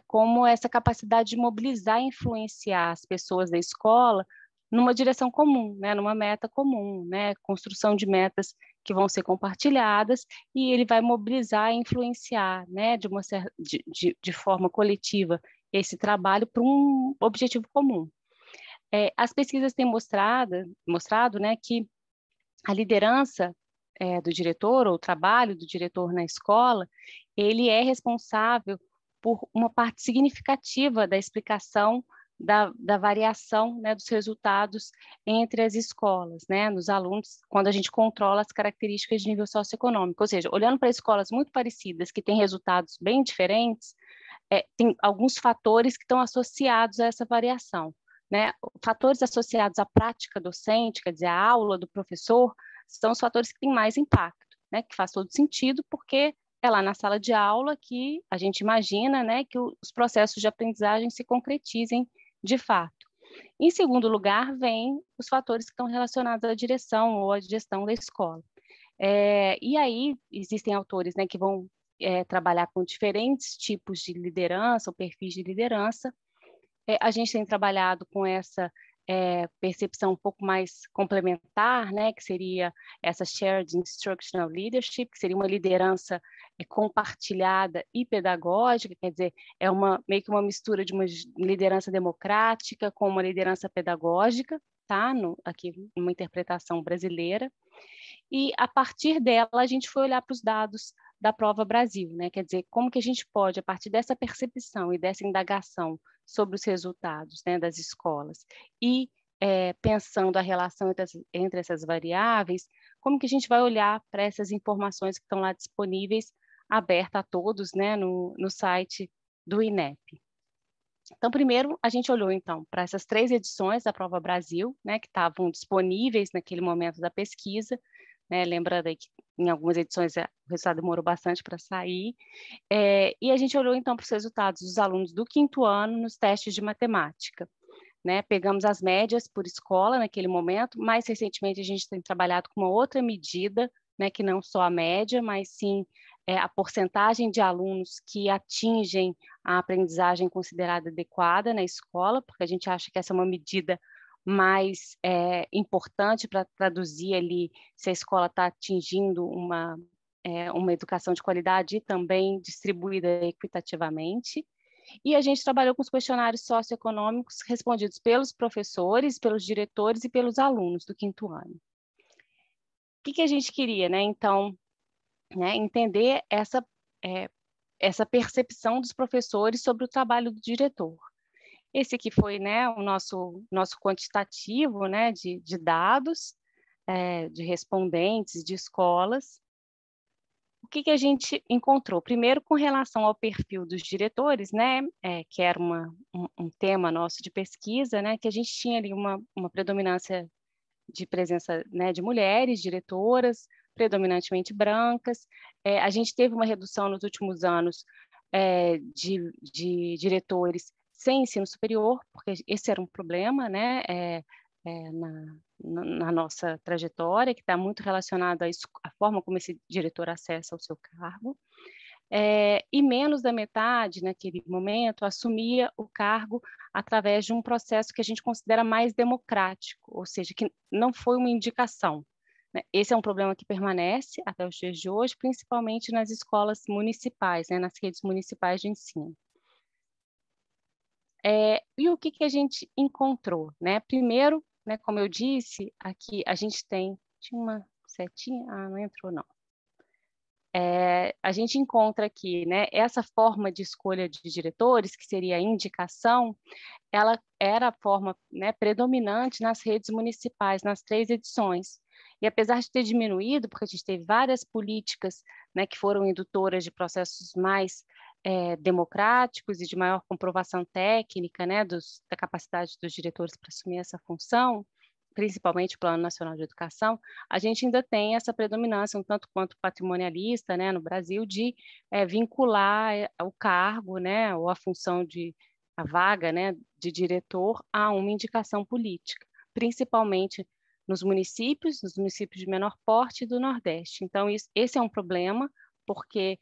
como essa capacidade de mobilizar e influenciar as pessoas da escola numa direção comum, né, numa meta comum, né, construção de metas que vão ser compartilhadas, e ele vai mobilizar e influenciar, né, de forma coletiva esse trabalho para um objetivo comum. As pesquisas têm mostrado, né, que a liderança do diretor, ou o trabalho do diretor na escola, ele é responsável por uma parte significativa da explicação da variação, né, dos resultados entre as escolas, né, nos alunos, quando a gente controla as características de nível socioeconômico. Ou seja, olhando para escolas muito parecidas, que têm resultados bem diferentes, tem alguns fatores que estão associados a essa variação, né? Fatores associados à prática docente, quer dizer, a aula do professor, são os fatores que têm mais impacto, né? Que faz todo sentido, porque é lá na sala de aula que a gente imagina, né, que os processos de aprendizagem se concretizem de fato. Em segundo lugar, vem os fatores que estão relacionados à direção ou à gestão da escola. E aí existem autores, né, que vão trabalhar com diferentes tipos de liderança ou perfis de liderança. A gente tem trabalhado com essa percepção um pouco mais complementar, né, que seria essa Shared Instructional Leadership, que seria uma liderança compartilhada e pedagógica, quer dizer, meio que uma mistura de uma liderança democrática com uma liderança pedagógica, tá? Aqui, uma interpretação brasileira. E, a partir dela, a gente foi olhar para os dados da Prova Brasil, né? Quer dizer, como que a gente pode, a partir dessa percepção e dessa indagação sobre os resultados, né, das escolas, e pensando a relação entre essas variáveis, como que a gente vai olhar para essas informações que estão lá disponíveis, aberta a todos, né, no site do INEP. Então, primeiro, a gente olhou, então, para essas 3 edições da Prova Brasil, né, que estavam disponíveis naquele momento da pesquisa, né, lembrando aí que em algumas edições o resultado demorou bastante para sair, e a gente olhou, então, para os resultados dos alunos do 5º ano nos testes de matemática, né, pegamos as médias por escola naquele momento, mais recentemente a gente tem trabalhado com uma outra medida, né, que não só a média, mas sim a porcentagem de alunos que atingem a aprendizagem considerada adequada na escola, porque a gente acha que essa é uma medida mais importante para traduzir ali se a escola está atingindo uma educação de qualidade e também distribuída equitativamente. E a gente trabalhou com os questionários socioeconômicos respondidos pelos professores, pelos diretores e pelos alunos do 5º ano. O que a gente queria, né? Então, né, entender essa percepção dos professores sobre o trabalho do diretor. Esse aqui foi, né, o nosso quantitativo, né, de dados, de respondentes, de escolas. O que a gente encontrou? Primeiro, com relação ao perfil dos diretores, né, que era um tema nosso de pesquisa, né, que a gente tinha ali uma predominância de presença, né, de mulheres diretoras, predominantemente brancas. A gente teve uma redução nos últimos anos de diretores sem ensino superior, porque esse era um problema, né, na nossa trajetória, que está muito relacionado à forma como esse diretor acessa o seu cargo. E menos da metade, naquele momento, assumia o cargo através de um processo que a gente considera mais democrático, ou seja, que não foi uma indicação, né? Esse é um problema que permanece até os dias de hoje, principalmente nas escolas municipais, né, nas redes municipais de ensino. E o que a gente encontrou, né? Primeiro, né, como eu disse, aqui a gente tinha uma setinha, não entrou não. a gente encontra aqui, né, essa forma de escolha de diretores, que seria a indicação, ela era a forma, né, predominante nas redes municipais, nas 3 edições. E apesar de ter diminuído, porque a gente teve várias políticas, né, que foram indutoras de processos mais democráticos e de maior comprovação técnica, né, da capacidade dos diretores para assumir essa função, principalmente o Plano Nacional de Educação, a gente ainda tem essa predominância, um tanto quanto patrimonialista, né, no Brasil, de vincular o cargo, né, ou a função a vaga, né, de diretor a uma indicação política, principalmente nos municípios de menor porte do Nordeste. Então, esse é um problema, porque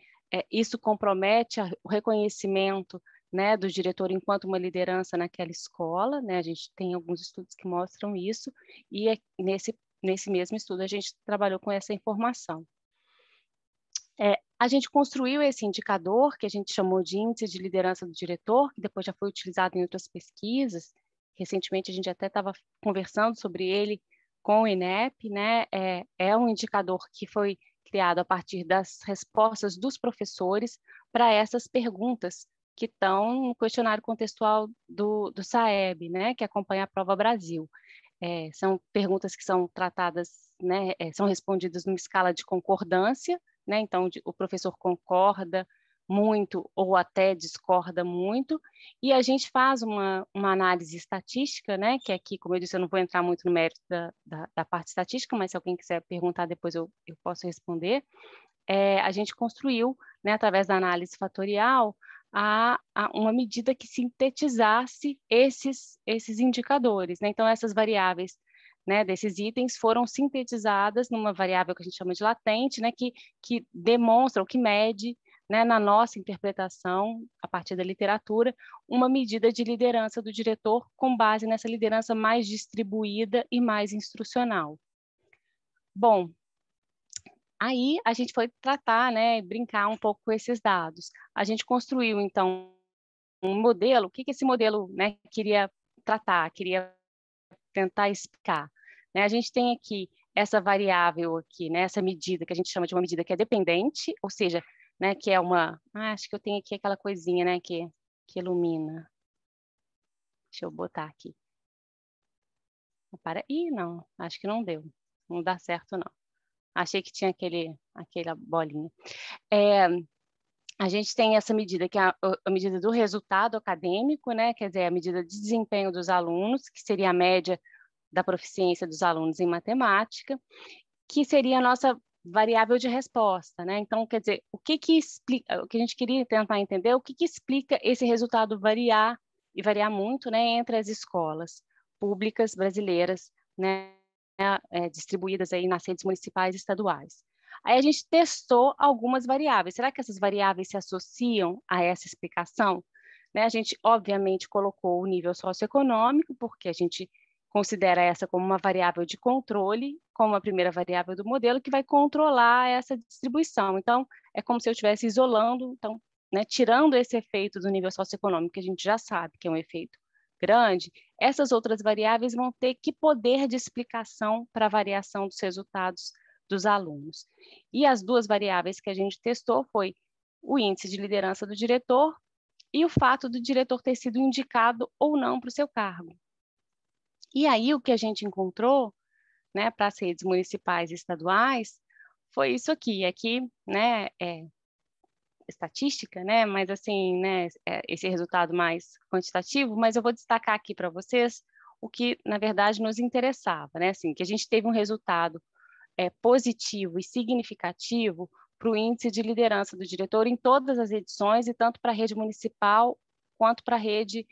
isso compromete o reconhecimento, né, do diretor enquanto uma liderança naquela escola, né, a gente tem alguns estudos que mostram isso, e nesse mesmo estudo a gente trabalhou com essa informação. A gente construiu esse indicador, que a gente chamou de índice de liderança do diretor, que depois já foi utilizado em outras pesquisas. Recentemente a gente até estava conversando sobre ele com o INEP, né? É um indicador que foi criado a partir das respostas dos professores para essas perguntas que estão no questionário contextual do SAEB, né? Que acompanha a Prova Brasil. São perguntas que são tratadas, né? São respondidas numa escala de concordância, né? Então, o professor concorda muito ou até discorda muito, e a gente faz uma análise estatística, né? Que aqui, como eu disse, eu não vou entrar muito no mérito da parte estatística, mas se alguém quiser perguntar depois eu posso responder. A gente construiu, né, através da análise fatorial, uma medida que sintetizasse esses indicadores, né? Então, essas variáveis, né, desses itens foram sintetizadas numa variável que a gente chama de latente, né, que demonstra ou que mede, né, na nossa interpretação, a partir da literatura, uma medida de liderança do diretor com base nessa liderança mais distribuída e mais instrucional. Bom, aí a gente foi tratar, né, brincar um pouco com esses dados. A gente construiu, então, um modelo. O que esse modelo, né, queria tratar, queria tentar explicar, né? A gente tem aqui essa variável aqui, né, essa medida que a gente chama de uma medida que é dependente, ou seja, né, que é uma... acho que eu tenho aqui aquela coisinha, né, que ilumina. Deixa eu botar aqui. Ih, não, acho que não deu. Não dá certo, não. Achei que tinha aquela bolinha. A gente tem essa medida, que é a medida do resultado acadêmico, né? Quer dizer, a medida de desempenho dos alunos, que seria a média da proficiência dos alunos em matemática, que seria a nossa variável de resposta, né? Então, quer dizer, o que explica, o que a gente queria tentar entender, o que explica esse resultado variar, e variar muito, né, entre as escolas públicas brasileiras, né, distribuídas aí nas redes municipais e estaduais. Aí a gente testou algumas variáveis. Será que essas variáveis se associam a essa explicação? Né, a gente, obviamente, colocou o nível socioeconômico, porque a gente considera essa como uma variável de controle, como a primeira variável do modelo, que vai controlar essa distribuição. Então, é como se eu estivesse isolando, então, né, tirando esse efeito do nível socioeconômico, que a gente já sabe que é um efeito grande, essas outras variáveis vão ter que poder de explicação para a variação dos resultados dos alunos. E as duas variáveis que a gente testou foi o índice de liderança do diretor e o fato do diretor ter sido indicado ou não para o seu cargo. E aí o que a gente encontrou, né, para as redes municipais e estaduais foi isso aqui. Aqui, né, estatística, né, mas assim, né, esse resultado mais quantitativo, mas eu vou destacar aqui para vocês o que, na verdade, nos interessava, né, assim, que a gente teve um resultado positivo e significativo para o índice de liderança do diretor em todas as edições, e tanto para a rede municipal quanto para a rede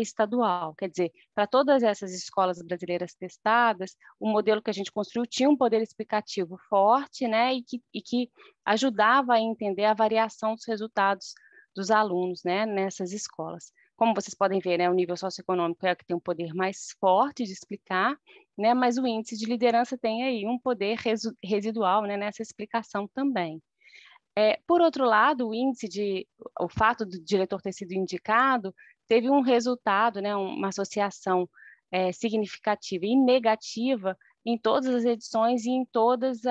estadual. Quer dizer, para todas essas escolas brasileiras testadas, o modelo que a gente construiu tinha um poder explicativo forte, né, e que ajudava a entender a variação dos resultados dos alunos, né, nessas escolas. Como vocês podem ver, né, o nível socioeconômico é o que tem um poder mais forte de explicar, né, mas o índice de liderança tem aí um poder residual, né, nessa explicação também. Por outro lado, o fato do diretor ter sido indicado teve um resultado, né, uma associação significativa e negativa em todas as edições e em todas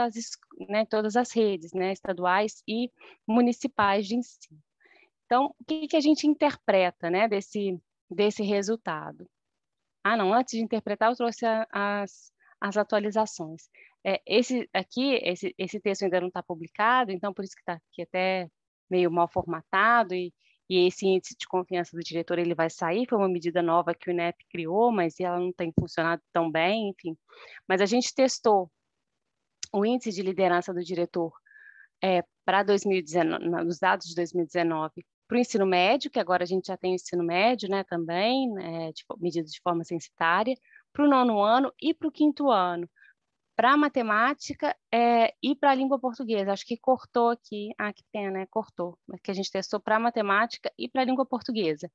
as redes, né, estaduais e municipais de ensino. Então, o que a gente interpreta, né, desse resultado? Não, antes de interpretar, eu trouxe as atualizações. Esse texto ainda não está publicado, então por isso que está aqui até meio mal formatado, e esse índice de confiança do diretor ele vai sair, foi uma medida nova que o INEP criou, mas ela não tem funcionado tão bem, enfim. Mas a gente testou o índice de liderança do diretor para 2019, nos dados de 2019, para o ensino médio, que agora a gente já tem o ensino médio, né, também, medidas de forma censitária, para o 9º ano e para o 5º ano, para a matemática e para a língua portuguesa. Acho que cortou aqui, que pena, cortou, mas que a gente testou para a matemática e para a língua portuguesa.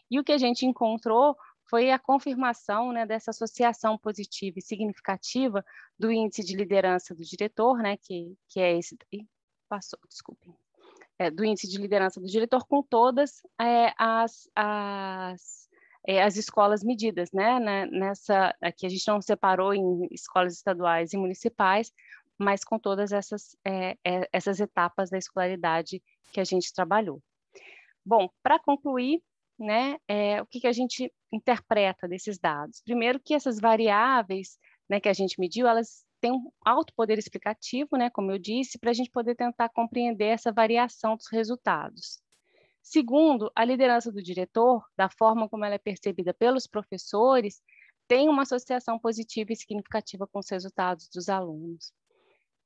E o que a gente encontrou foi a confirmação, né, dessa associação positiva e significativa do índice de liderança do diretor, né, que é esse... Passou, desculpe. Do índice de liderança do diretor com todas as escolas medidas, né? Aqui a gente não separou em escolas estaduais e municipais, mas com todas essas etapas da escolaridade que a gente trabalhou. Bom, para concluir, né, o que a gente interpreta desses dados? Primeiro que essas variáveis, né, que a gente mediu, elas têm um alto poder explicativo, né, como eu disse, para a gente poder tentar compreender essa variação dos resultados. Segundo, a liderança do diretor, da forma como ela é percebida pelos professores, tem uma associação positiva e significativa com os resultados dos alunos.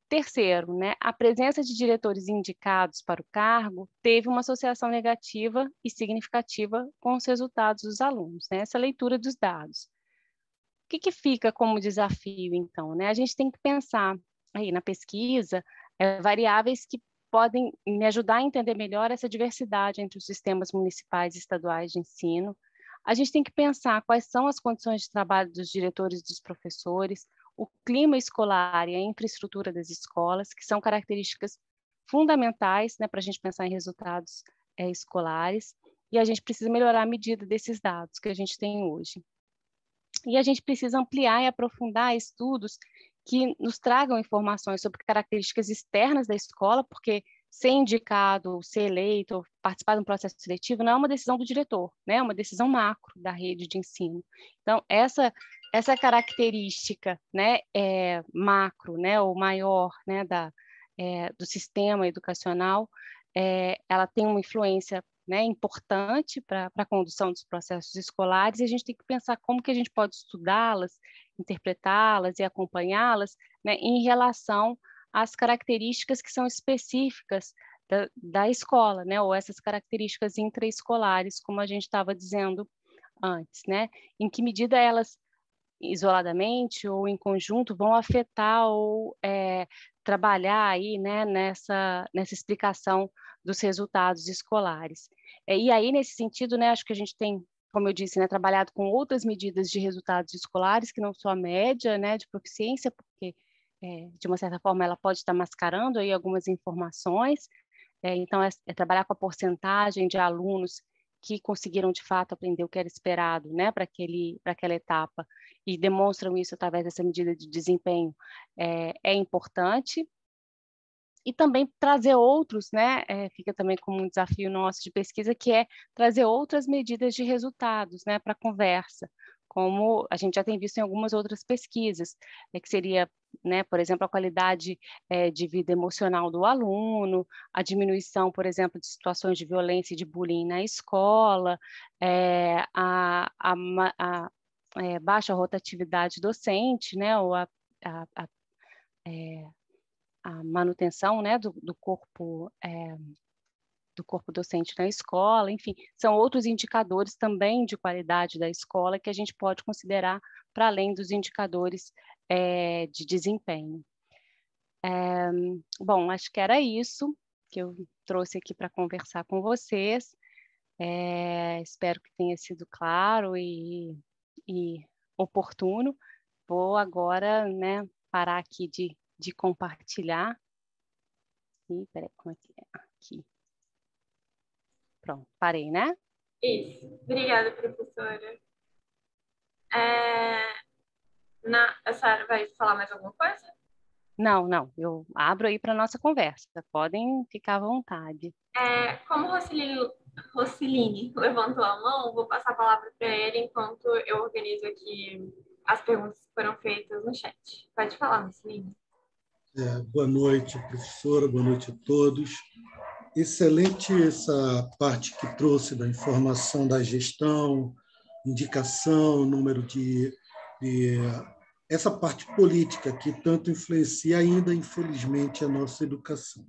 Terceiro, né, a presença de diretores indicados para o cargo teve uma associação negativa e significativa com os resultados dos alunos, né, essa leitura dos dados. O que fica como desafio, então? Né? A gente tem que pensar aí na pesquisa variáveis que podem me ajudar a entender melhor essa diversidade entre os sistemas municipais e estaduais de ensino. A gente tem que pensar quais são as condições de trabalho dos diretores e dos professores, o clima escolar e a infraestrutura das escolas, que são características fundamentais, né, para a gente pensar em resultados escolares, e a gente precisa melhorar a medida desses dados que a gente tem hoje. E a gente precisa ampliar e aprofundar estudos que nos tragam informações sobre características externas da escola, porque ser indicado, ser eleito, participar de um processo seletivo não é uma decisão do diretor, né? É uma decisão macro da rede de ensino. Então, essa característica, né, macro, né, ou maior, né, do sistema educacional, ela tem uma influência, né, importante para a condução dos processos escolares, e a gente tem que pensar como que a gente pode estudá-las, interpretá-las e acompanhá-las, né, em relação às características que são específicas da escola, né, ou essas características intraescolares, como a gente estava dizendo antes, né, em que medida elas isoladamente ou em conjunto vão afetar ou trabalhar aí, né, nessa explicação dos resultados escolares. E aí, nesse sentido, né, acho que a gente tem, como eu disse, né, trabalhado com outras medidas de resultados escolares, que não só a média, né, de proficiência, porque, de uma certa forma, ela pode estar mascarando aí algumas informações. Então, é trabalhar com a porcentagem de alunos que conseguiram, de fato, aprender o que era esperado, né, para aquela etapa, e demonstram isso através dessa medida de desempenho, é importante. E também trazer outros, né, fica também como um desafio nosso de pesquisa, que é trazer outras medidas de resultados, né, para a conversa, como a gente já tem visto em algumas outras pesquisas, que seria, né, por exemplo, a qualidade de vida emocional do aluno, a diminuição, por exemplo, de situações de violência e de bullying na escola, a baixa rotatividade docente, né, ou a manutenção, né, do corpo docente na escola, enfim, são outros indicadores também de qualidade da escola que a gente pode considerar para além dos indicadores de desempenho. Bom, acho que era isso que eu trouxe aqui para conversar com vocês. Espero que tenha sido claro e oportuno. Vou agora, né, parar aqui de compartilhar. Peraí, como é que é? Aqui. Pronto, parei, né? Isso. Obrigada, professora. A Sara vai falar mais alguma coisa? Não, não, eu abro aí para nossa conversa, podem ficar à vontade. Como o Rociline levantou a mão, vou passar a palavra para ele enquanto eu organizo aqui as perguntas que foram feitas no chat. Pode falar, Rociline. Boa noite, professora, boa noite a todos. Excelente essa parte que trouxe da informação da gestão, indicação, número de essa parte política que tanto influencia ainda, infelizmente, a nossa educação.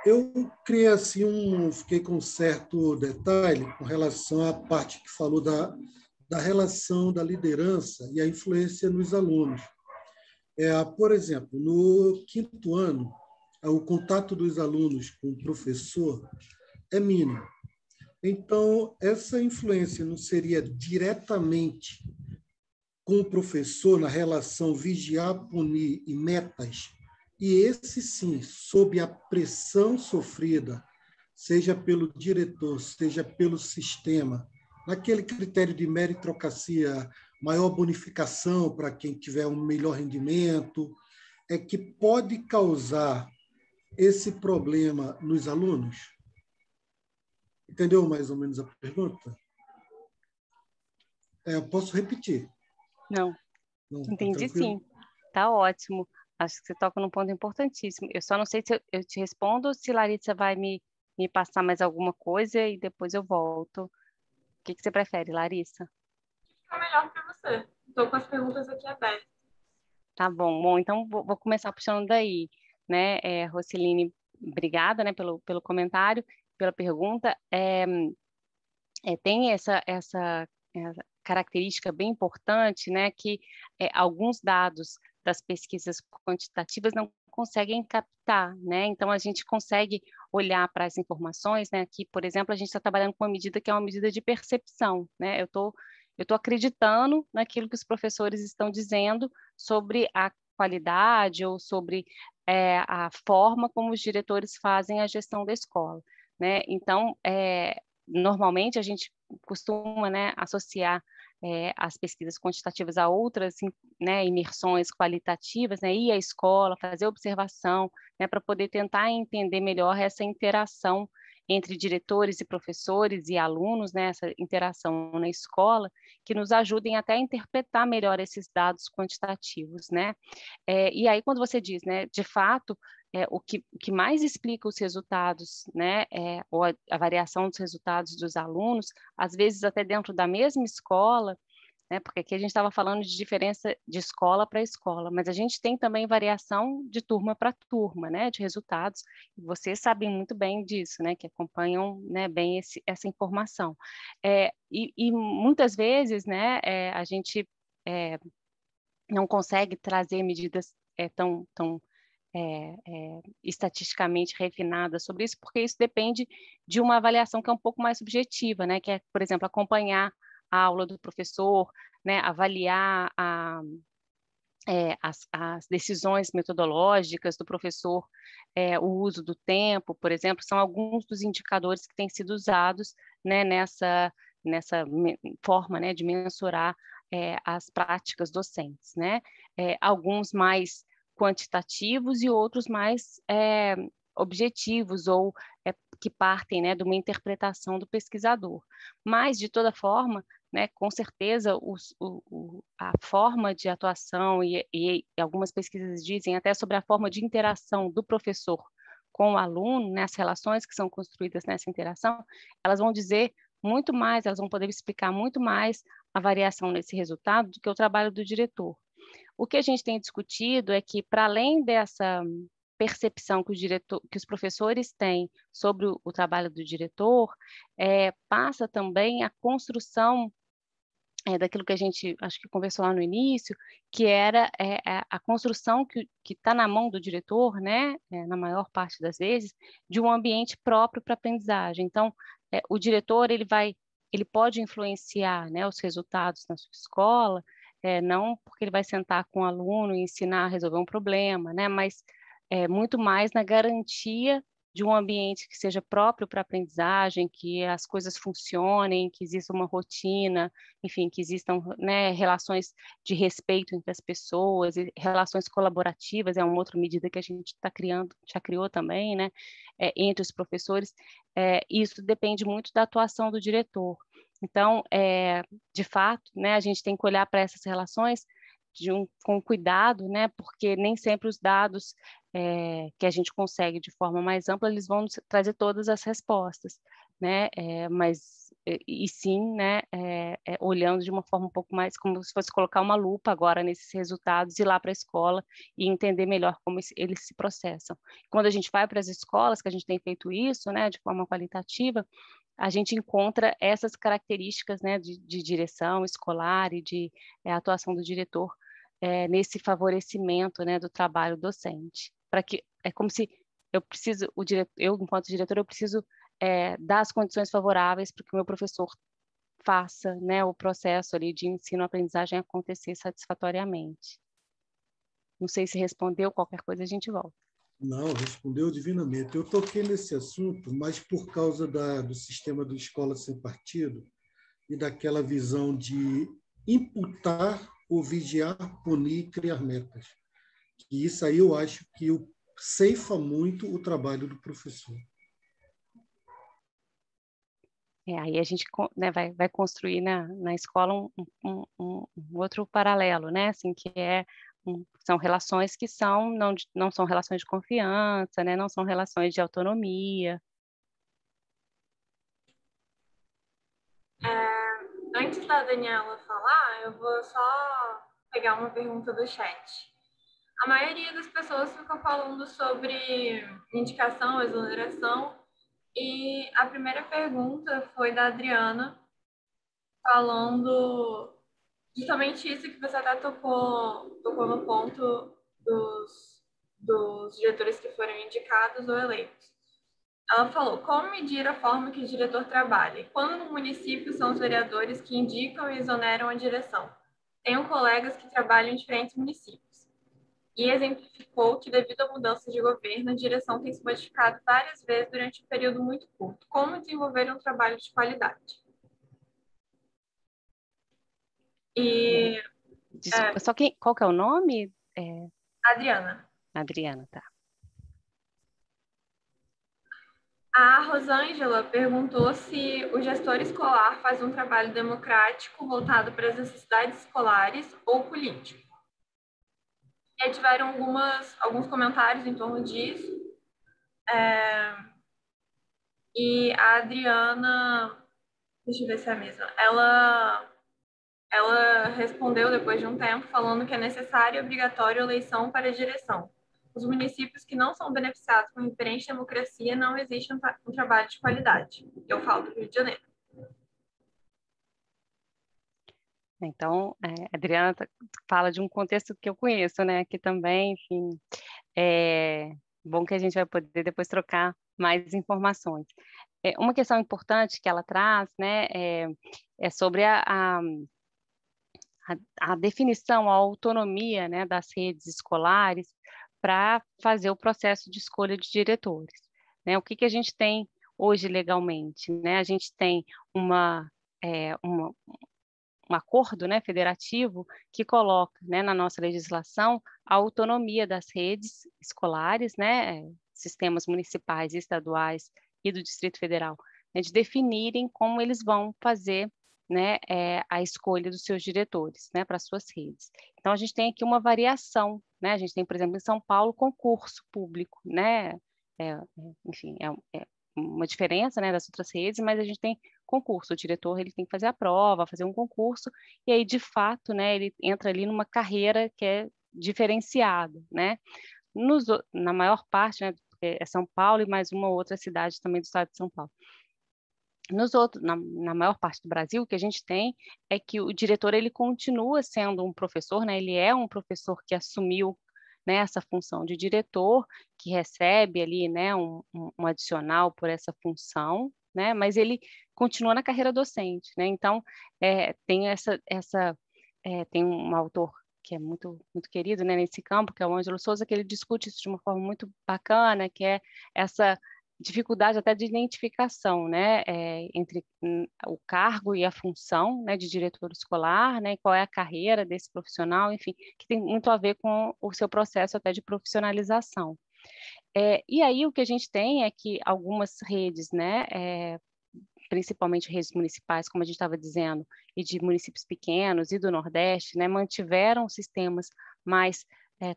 Eu criei assim fiquei com um certo detalhe com relação à parte que falou da relação da liderança e a influência nos alunos. Por exemplo, no quinto ano, o contato dos alunos com o professor é mínimo. Então, essa influência não seria diretamente com o professor na relação vigiar, punir e metas, e esse sim, sob a pressão sofrida, seja pelo diretor, seja pelo sistema, naquele critério de meritocracia, maior bonificação para quem tiver um melhor rendimento, é que pode causar esse problema nos alunos? Entendeu mais ou menos a pergunta? Eu posso repetir. Não, entendi sim. Tá ótimo. Acho que você toca num ponto importantíssimo. Eu só não sei se eu te respondo ou se Larissa vai me passar mais alguma coisa e depois eu volto. O que você prefere, Larissa? Fica melhor para você. Estou com as perguntas aqui abertas. Tá bom. Bom, então vou começar puxando daí, né? Rociline, obrigada, né, pelo comentário, pela pergunta. Tem essa característica bem importante, né, que alguns dados das pesquisas quantitativas não conseguem captar, né? Então a gente consegue olhar para as informações, né? Aqui, por exemplo, a gente está trabalhando com uma medida que é uma medida de percepção, né? Eu tô acreditando naquilo que os professores estão dizendo sobre a qualidade ou sobre a forma como os diretores fazem a gestão da escola, né? Então, normalmente a gente costuma, né, associar as pesquisas quantitativas a outras, né, imersões qualitativas, né, ir à escola, fazer observação, né, para poder tentar entender melhor essa interação entre diretores e professores e alunos, né, essa interação na escola, que nos ajudem até a interpretar melhor esses dados quantitativos, né? E aí, quando você diz, né, de fato, o que mais explica os resultados, né, ou a variação dos resultados dos alunos, às vezes até dentro da mesma escola, né, porque aqui a gente estava falando de diferença de escola para escola, mas a gente tem também variação de turma para turma, né, de resultados, e vocês sabem muito bem disso, né, que acompanham, né, bem essa informação. E muitas vezes, né, a gente não consegue trazer medidas tão estatisticamente refinadas sobre isso, porque isso depende de uma avaliação que é um pouco mais subjetiva, né? Que é, por exemplo, acompanhar a aula do professor, né? Avaliar as decisões metodológicas do professor, o uso do tempo, por exemplo, são alguns dos indicadores que têm sido usados, né, nessa forma, né, de mensurar as práticas docentes, né? Alguns mais quantitativos e outros mais objetivos ou que partem, né, de uma interpretação do pesquisador. Mas, de toda forma, né, com certeza a forma de atuação e algumas pesquisas dizem até sobre a forma de interação do professor com o aluno, né, as relações que são construídas nessa interação, elas vão dizer muito mais, elas vão poder explicar muito mais a variação nesse resultado do que o trabalho do diretor. O que a gente tem discutido é que, para além dessa percepção que os professores têm sobre o trabalho do diretor, passa também a construção daquilo que a gente, acho que conversou lá no início, que era a construção que está na mão do diretor, né, na maior parte das vezes, de um ambiente próprio para aprendizagem. Então, o diretor, ele pode influenciar, né, os resultados na sua escola, não porque ele vai sentar com o aluno e ensinar a resolver um problema, né, mas muito mais na garantia de um ambiente que seja próprio para a aprendizagem, que as coisas funcionem, que exista uma rotina, enfim, que existam, né, relações de respeito entre as pessoas, e relações colaborativas, é uma outra medida que a gente está criando, já criou também, né, entre os professores. Isso depende muito da atuação do diretor. Então, de fato, né, a gente tem que olhar para essas relações com cuidado, né, porque nem sempre os dados que a gente consegue de forma mais ampla, eles vão trazer todas as respostas, né, mas, e sim, né, olhando de uma forma um pouco mais, como se fosse colocar uma lupa agora nesses resultados, ir lá para a escola e entender melhor como eles se processam. Quando a gente vai para as escolas, que a gente tem feito isso, né, de forma qualitativa, a gente encontra essas características, né, de direção escolar e de atuação do diretor nesse favorecimento, né, do trabalho docente. Para que é como se eu enquanto diretor eu preciso dar as condições favoráveis para que o meu professor faça, né, o processo ali de ensino-aprendizagem acontecer satisfatoriamente. Não sei se respondeu, qualquer coisa a gente volta. Não, respondeu divinamente. Eu toquei nesse assunto, mas por causa do sistema do escola sem partido e daquela visão de imputar ou vigiar, punir e criar metas. E isso aí eu acho que ceifa muito o trabalho do professor. Aí a gente, né, vai construir na escola um outro paralelo, né? Assim, que são relações que não são relações de confiança, né? Não são relações de autonomia. Antes da Daniela falar, eu vou só pegar uma pergunta do chat. A maioria das pessoas ficam falando sobre indicação, exoneração, e a primeira pergunta foi da Adriana, falando justamente isso que você até tocou no ponto dos diretores que foram indicados ou eleitos. Ela falou, como medir a forma que o diretor trabalha? Quando no município são os vereadores que indicam e exoneram a direção? Tenho colegas que trabalham em diferentes municípios. E exemplificou que, devido à mudança de governo, a direção tem se modificado várias vezes durante um período muito curto. Como desenvolver um trabalho de qualidade? E... Desculpa, só qual que é o nome? Adriana. Adriana, tá. A Rosângela perguntou se o gestor escolar faz um trabalho democrático voltado para as necessidades escolares ou político. E aí tiveram alguns comentários em torno disso. E a Adriana, deixa eu ver se é a mesma, ela respondeu depois de um tempo falando que é necessária e obrigatória a eleição para a direção. Os municípios que não são beneficiados com referente à democracia não existe um trabalho de qualidade. Eu falo do Rio de Janeiro. Então, a Adriana fala de um contexto que eu conheço, né? Aqui também, enfim, é bom que a gente vai poder depois trocar mais informações. Uma questão importante que ela traz, né, é sobre a definição, a autonomia, né, das redes escolares para fazer o processo de escolha de diretores, né? O que a gente tem hoje legalmente, né? A gente tem um acordo, né, federativo que coloca, né, na nossa legislação a autonomia das redes escolares, né, sistemas municipais e estaduais e do Distrito Federal, né, de definirem como eles vão fazer, né, a escolha dos seus diretores, né, para suas redes. Então a gente tem aqui uma variação, né? A gente tem, por exemplo, em São Paulo, concurso público, né? Enfim, é uma diferença, né, das outras redes, mas a gente tem concurso, o diretor ele tem que fazer a prova, fazer um concurso, e aí, de fato, né, ele entra ali numa carreira que é diferenciada, né? Na maior parte, né, é São Paulo e mais uma outra cidade também do estado de São Paulo. Na maior parte do Brasil, o que a gente tem é que o diretor ele continua sendo um professor, né? Ele é um professor que assumiu, né, essa função de diretor, que recebe ali, né, um adicional por essa função, né? Mas ele continua na carreira docente, né? Então tem tem um autor que é muito muito querido, né, nesse campo, que é o Ângelo Souza, que ele discute isso de uma forma muito bacana, que é essa dificuldade até de identificação, né, entre o cargo e a função, né, de diretor escolar, né, qual é a carreira desse profissional, enfim, que tem muito a ver com o seu processo até de profissionalização. E aí o que a gente tem é que algumas redes, né, principalmente redes municipais, como a gente estava dizendo, e de municípios pequenos e do Nordeste, né, mantiveram sistemas mais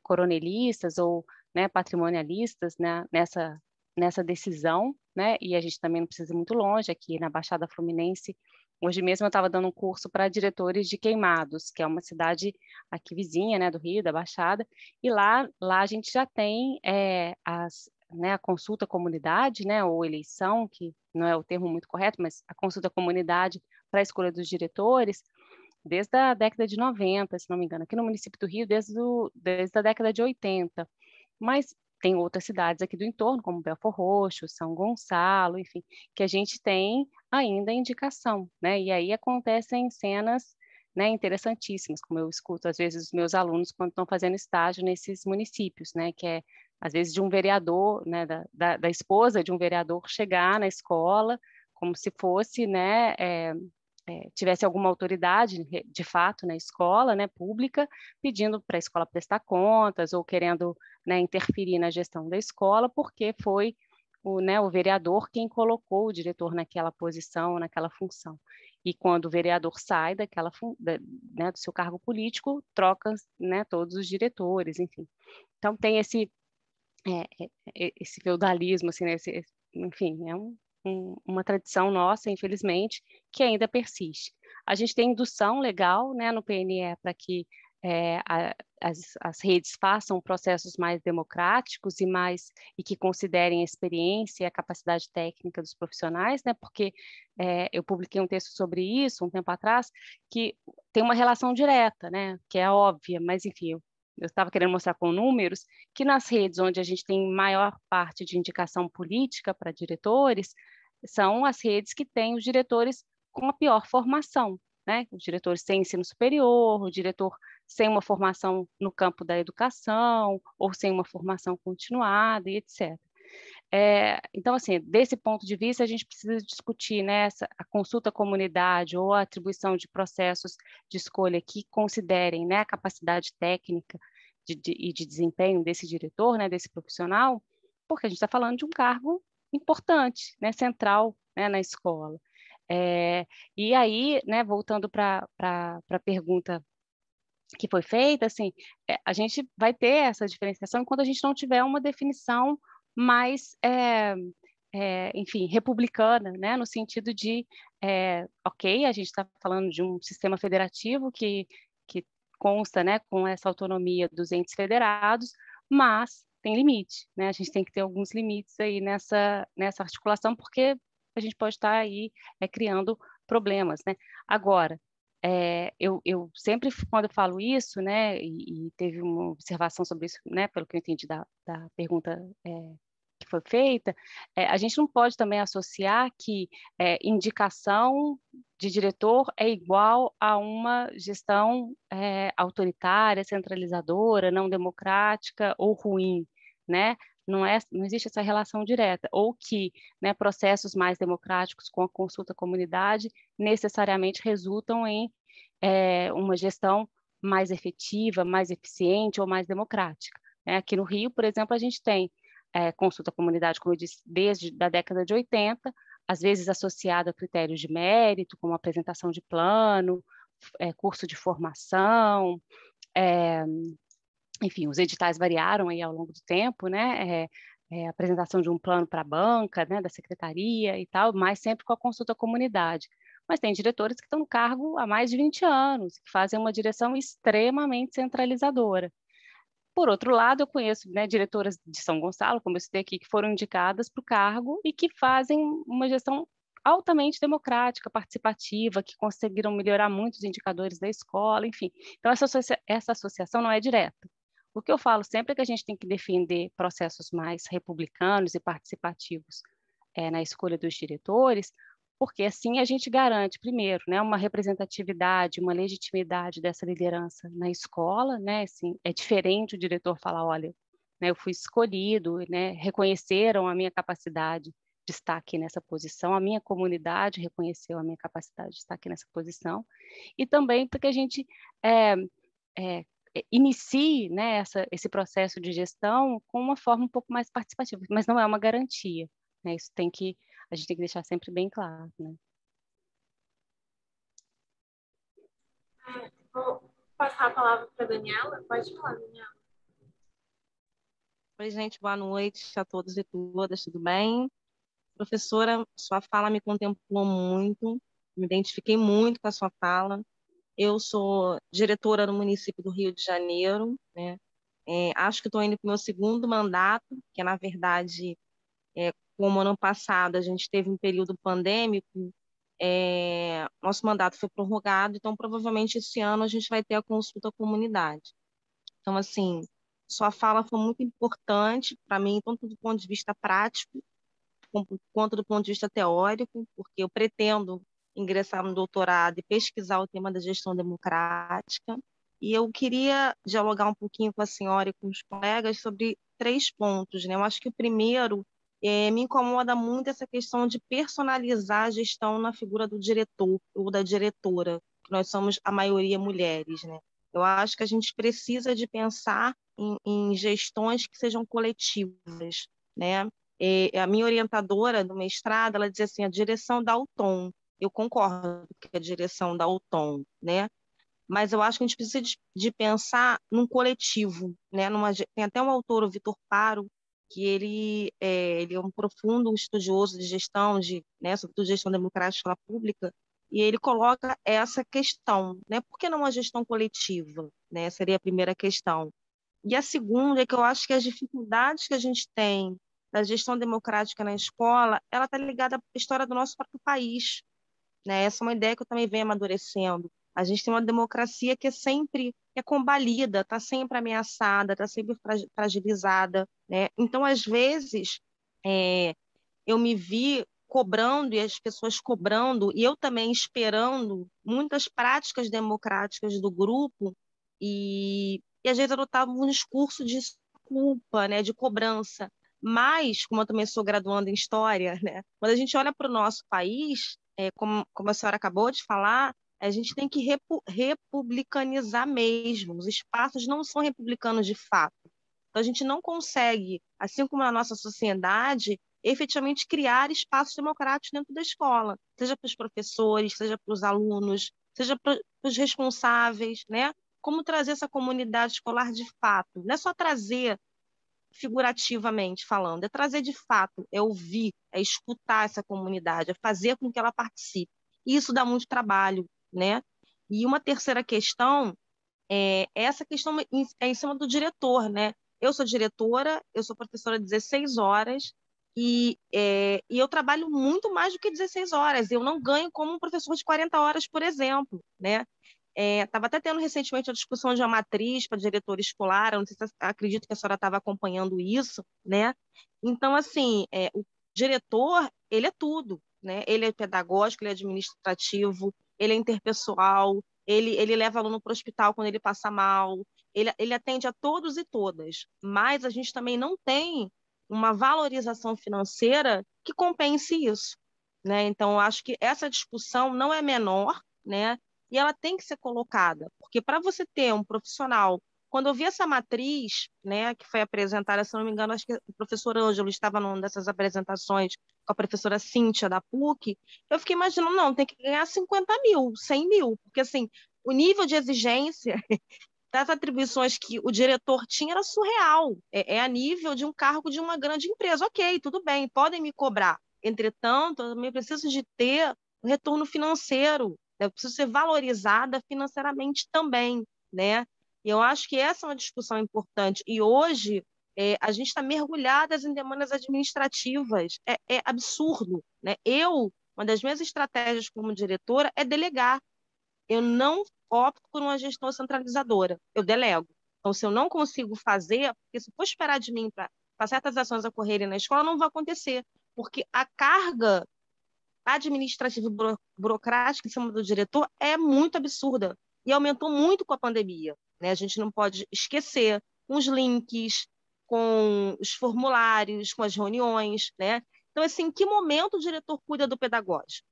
coronelistas ou, né, patrimonialistas, né, nessa decisão, né, e a gente também não precisa ir muito longe, aqui na Baixada Fluminense. Hoje mesmo eu estava dando um curso para diretores de Queimados, que é uma cidade aqui vizinha, né, do Rio, da Baixada, e lá a gente já tem né, a consulta à comunidade, né, ou eleição, que não é o termo muito correto, mas a consulta à comunidade para a escolha dos diretores, desde a década de 90, se não me engano, aqui no município do Rio, desde a década de 80. Mas tem outras cidades aqui do entorno, como Belford Roxo, São Gonçalo, enfim, que a gente tem ainda indicação, né? E aí acontecem cenas, né, interessantíssimas, como eu escuto às vezes os meus alunos quando estão fazendo estágio nesses municípios, né? Que é às vezes de um vereador, né, da esposa de um vereador chegar na escola como se fosse, né, tivesse alguma autoridade, de fato, na escola, né, pública, pedindo para a escola prestar contas ou querendo, né, interferir na gestão da escola, porque foi o vereador quem colocou o diretor naquela posição, naquela função. E quando o vereador sai né, do seu cargo político, troca, né, todos os diretores, enfim. Então, tem esse feudalismo, assim, né, enfim, é uma tradição nossa, infelizmente, que ainda persiste. A gente tem indução legal, né, no PNE para que as redes façam processos mais democráticos e que considerem a experiência e a capacidade técnica dos profissionais, né, porque eu publiquei um texto sobre isso um tempo atrás, que tem uma relação direta, né, que é óbvia, mas enfim, eu estava querendo mostrar com números que nas redes onde a gente tem maior parte de indicação política para diretores, são as redes que têm os diretores com a pior formação, né? Os diretores sem ensino superior, o diretor sem uma formação no campo da educação, ou sem uma formação continuada, e etc. Então, assim, desse ponto de vista, a gente precisa discutir, né, a consulta à comunidade ou a atribuição de processos de escolha que considerem, né, a capacidade técnica e de desempenho desse diretor, né, desse profissional, porque a gente está falando de um cargo importante, né, central, né, na escola. E aí, né, voltando para a pergunta que foi feita, assim, a gente vai ter essa diferenciação enquanto a gente não tiver uma definição mais, enfim, republicana, né, no sentido de, ok, a gente está falando de um sistema federativo que consta, né, com essa autonomia dos entes federados, mas tem limite, né, a gente tem que ter alguns limites aí nessa articulação, porque a gente pode estar aí criando problemas, né. Agora, eu sempre, quando eu falo isso, né, e teve uma observação sobre isso, né, pelo que eu entendi da pergunta que foi feita, a gente não pode também associar que indicação de diretor é igual a uma gestão autoritária, centralizadora, não democrática ou ruim, né? Não existe essa relação direta, ou que, né, processos mais democráticos com a consulta à comunidade necessariamente resultam em uma gestão mais efetiva, mais eficiente ou mais democrática. Aqui no Rio, por exemplo, a gente tem consulta à comunidade, como eu disse, desde a década de 80, às vezes associada a critérios de mérito, como apresentação de plano, curso de formação, enfim, os editais variaram aí ao longo do tempo, né? Apresentação de um plano para a banca, né, da secretaria e tal, mas sempre com a consulta à comunidade. Mas tem diretores que estão no cargo há mais de 20 anos, que fazem uma direção extremamente centralizadora. Por outro lado, eu conheço, né, diretoras de São Gonçalo, como eu citei aqui, que foram indicadas para o cargo e que fazem uma gestão altamente democrática, participativa, que conseguiram melhorar muitos indicadores da escola, enfim. Então, essa associação não é direta. O que eu falo sempre é que a gente tem que defender processos mais republicanos e participativos na escolha dos diretores, porque assim a gente garante, primeiro, né, uma representatividade, uma legitimidade dessa liderança na escola, né, assim, é diferente o diretor falar, olha, né? Eu fui escolhido, né? Reconheceram a minha capacidade de estar aqui nessa posição, a minha comunidade reconheceu a minha capacidade de estar aqui nessa posição, e também porque a gente é, inicie, né, esse processo de gestão com uma forma um pouco mais participativa, mas não é uma garantia, né? Isso a gente tem que deixar sempre bem claro, né? Vou passar a palavra para a Daniela. Pode falar, Daniela. Oi, gente, boa noite a todos e todas, tudo bem? Professora, sua fala me contemplou muito, me identifiquei muito com a sua fala. Eu sou diretora no município do Rio de Janeiro, né? Acho que estou indo para o meu segundo mandato, que na verdade, como ano passado a gente teve um período pandêmico, nosso mandato foi prorrogado, então provavelmente esse ano a gente vai ter a consulta à comunidade. Então, assim, sua fala foi muito importante para mim, tanto do ponto de vista prático, quanto do ponto de vista teórico, porque eu pretendo ingressar no doutorado e pesquisar o tema da gestão democrática. E eu queria dialogar um pouquinho com a senhora e com os colegas sobre 3 pontos, né? Eu acho que o primeiro, me incomoda muito essa questão de personalizar a gestão na figura do diretor ou da diretora, que nós somos a maioria mulheres, né? Eu acho que a gente precisa de pensar em gestões que sejam coletivas, né? A minha orientadora do mestrado, ela dizia assim, a direção dá o tom. Eu concordo que a direção dá o tom, né? Mas eu acho que a gente precisa de pensar num coletivo, né? Tem até um autor, o Vitor Paro, que ele é um profundo estudioso de gestão, né, sobretudo gestão democrática pública, e ele coloca essa questão, né? Por que não uma gestão coletiva, né? Seria a primeira questão. E a segunda é que eu acho que as dificuldades que a gente tem da gestão democrática na escola, ela está ligada à história do nosso próprio país, né? Essa é uma ideia que eu também venho amadurecendo. A gente tem uma democracia que é combalida, está sempre ameaçada, está sempre fragilizada, né? Então, às vezes, eu me vi cobrando e as pessoas cobrando e eu também esperando muitas práticas democráticas do grupo e às vezes adotava um discurso de culpa, né, de cobrança. Mas, como eu também sou graduanda em História, né, quando a gente olha para o nosso país, como a senhora acabou de falar, a gente tem que republicanizar mesmo. Os espaços não são republicanos de fato. Então, a gente não consegue, assim como na nossa sociedade, efetivamente criar espaços democráticos dentro da escola, seja para os professores, seja para os alunos, seja para os responsáveis, né? Como trazer essa comunidade escolar de fato? Não é só trazer figurativamente falando, é trazer de fato, é ouvir, é escutar essa comunidade, é fazer com que ela participe. E isso dá muito trabalho, né? E uma terceira questão essa questão em cima do diretor, né? Eu sou diretora, eu sou professora de 16 horas e eu trabalho muito mais do que 16 horas. Eu não ganho como um professor de 40 horas, por exemplo, né? Estava até tendo recentemente a discussão de uma matriz para diretor escolar, eu não sei se acredito que a senhora estava acompanhando isso, né? Então, assim, o diretor, ele é tudo, né? Ele é pedagógico, ele é administrativo, ele é interpessoal, ele leva aluno para o hospital quando ele passa mal, ele atende a todos e todas, mas a gente também não tem uma valorização financeira que compense isso, né? Então, eu acho que essa discussão não é menor, né? E ela tem que ser colocada, porque para você ter um profissional, quando eu vi essa matriz, né, que foi apresentada, se não me engano, acho que o professor Ângelo estava numa dessas apresentações com a professora Cíntia da PUC, eu fiquei imaginando, não, tem que ganhar 50 mil, 100 mil, porque assim, o nível de exigência das atribuições que o diretor tinha era surreal, é a nível de um cargo de uma grande empresa, ok, tudo bem, podem me cobrar, entretanto, eu também preciso de ter um retorno financeiro, né? Eu preciso ser valorizada financeiramente também, né? E eu acho que essa é uma discussão importante, e hoje a gente está mergulhadas em demandas administrativas, é absurdo, né? Uma das minhas estratégias como diretora é delegar. Eu não opto por uma gestão centralizadora, eu delego. Então, se eu não consigo fazer, porque se for esperar de mim para certas ações ocorrerem na escola, não vai acontecer, porque a carga administrativa e burocrática em cima do diretor é muito absurda e aumentou muito com a pandemia, né? A gente não pode esquecer os links, com os formulários, com as reuniões, né? Então, assim, em que momento o diretor cuida do pedagógico?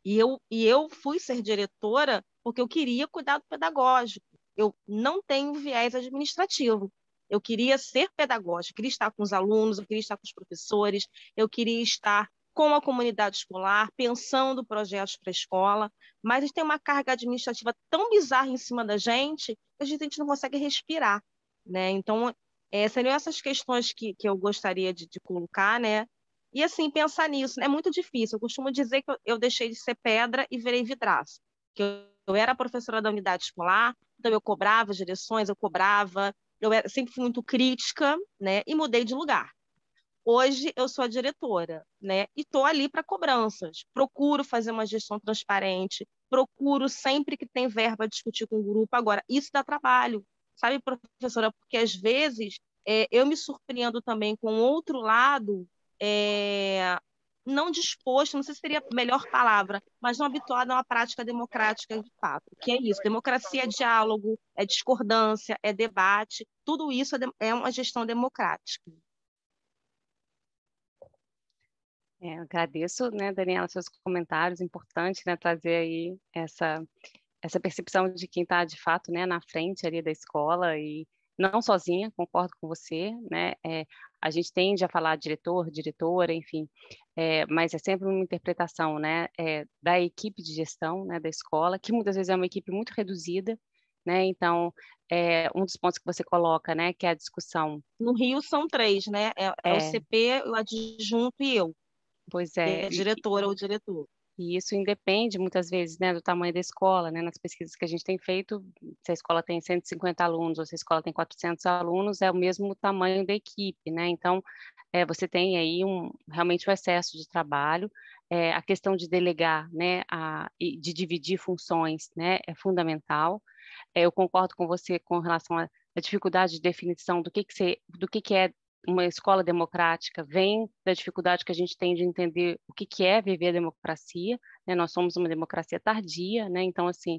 E eu fui ser diretora porque eu queria cuidar do pedagógico. Eu não tenho viés administrativo. Eu queria ser pedagógica, eu queria estar com os alunos, eu queria estar com os professores, eu queria estar com a comunidade escolar, pensando projetos para a escola, mas a gente tem uma carga administrativa tão bizarra em cima da gente que a gente não consegue respirar, né? Então, seriam essas questões que eu gostaria de colocar, né? E, assim, pensar nisso é muito difícil. Eu costumo dizer que eu deixei de ser pedra e virei vidraça. Que eu era professora da unidade escolar, então eu cobrava as direções, sempre fui muito crítica, né? E mudei de lugar. Hoje eu sou a diretora, né? E estou ali para cobranças. Procuro fazer uma gestão transparente, procuro sempre que tem verba discutir com o grupo. Agora, isso dá trabalho, sabe, professora? Porque às vezes eu me surpreendo também com outro lado, não disposto, não sei se seria a melhor palavra, mas não habituado a uma prática democrática de fato. Que é isso? Democracia é diálogo, é discordância, é debate. Tudo isso é uma gestão democrática. Eu agradeço, né, Daniela, seus comentários, importante, né, trazer aí essa percepção de quem está, de fato, né, na frente ali da escola e não sozinha, concordo com você, né, a gente tende a falar diretor, diretora, enfim, mas é sempre uma interpretação, né, da equipe de gestão, né, da escola, que muitas vezes é uma equipe muito reduzida, né, então, um dos pontos que você coloca, né, que é a discussão. No Rio são 3, né, o CP, o adjunto e eu. Pois é. Diretora ou diretor. E isso independe, muitas vezes, né, do tamanho da escola, né, nas pesquisas que a gente tem feito, se a escola tem 150 alunos ou se a escola tem 400 alunos, é o mesmo tamanho da equipe, né, então, você tem aí realmente um excesso de trabalho, a questão de delegar, né, e de dividir funções, né, é fundamental. Eu concordo com você com relação à dificuldade de definição do que é uma escola democrática, vem da dificuldade que a gente tem de entender o que é viver a democracia, né? Nós somos uma democracia tardia, né? Então, assim,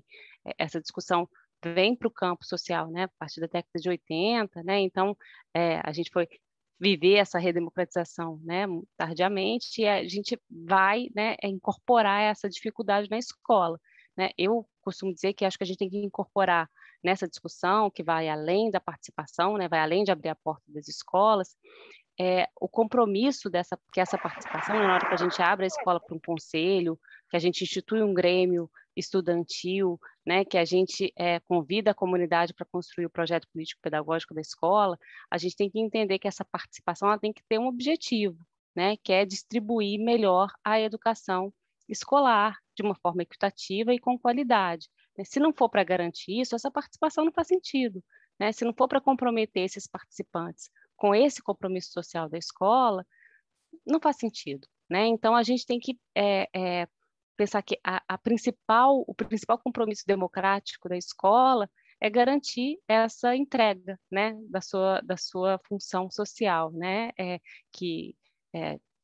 essa discussão vem para o campo social, né? A partir da década de 80, né? Então, a gente foi viver essa redemocratização, né? Tardiamente, e a gente vai, né, incorporar essa dificuldade na escola, né? Eu costumo dizer que acho que a gente tem que incorporar nessa discussão, que vai além da participação, né, vai além de abrir a porta das escolas, o compromisso que essa participação, na hora que a gente abre a escola para um conselho, que a gente institui um grêmio estudantil, né, que a gente convida a comunidade para construir o projeto político-pedagógico da escola, a gente tem que entender que essa participação ela tem que ter um objetivo, né, que é distribuir melhor a educação escolar de uma forma equitativa e com qualidade. Se não for para garantir isso, essa participação não faz sentido, né? Se não for para comprometer esses participantes com esse compromisso social da escola, não faz sentido, né? Então, a gente tem que pensar que o principal compromisso democrático da escola é garantir essa entrega, né, da sua função social, né, que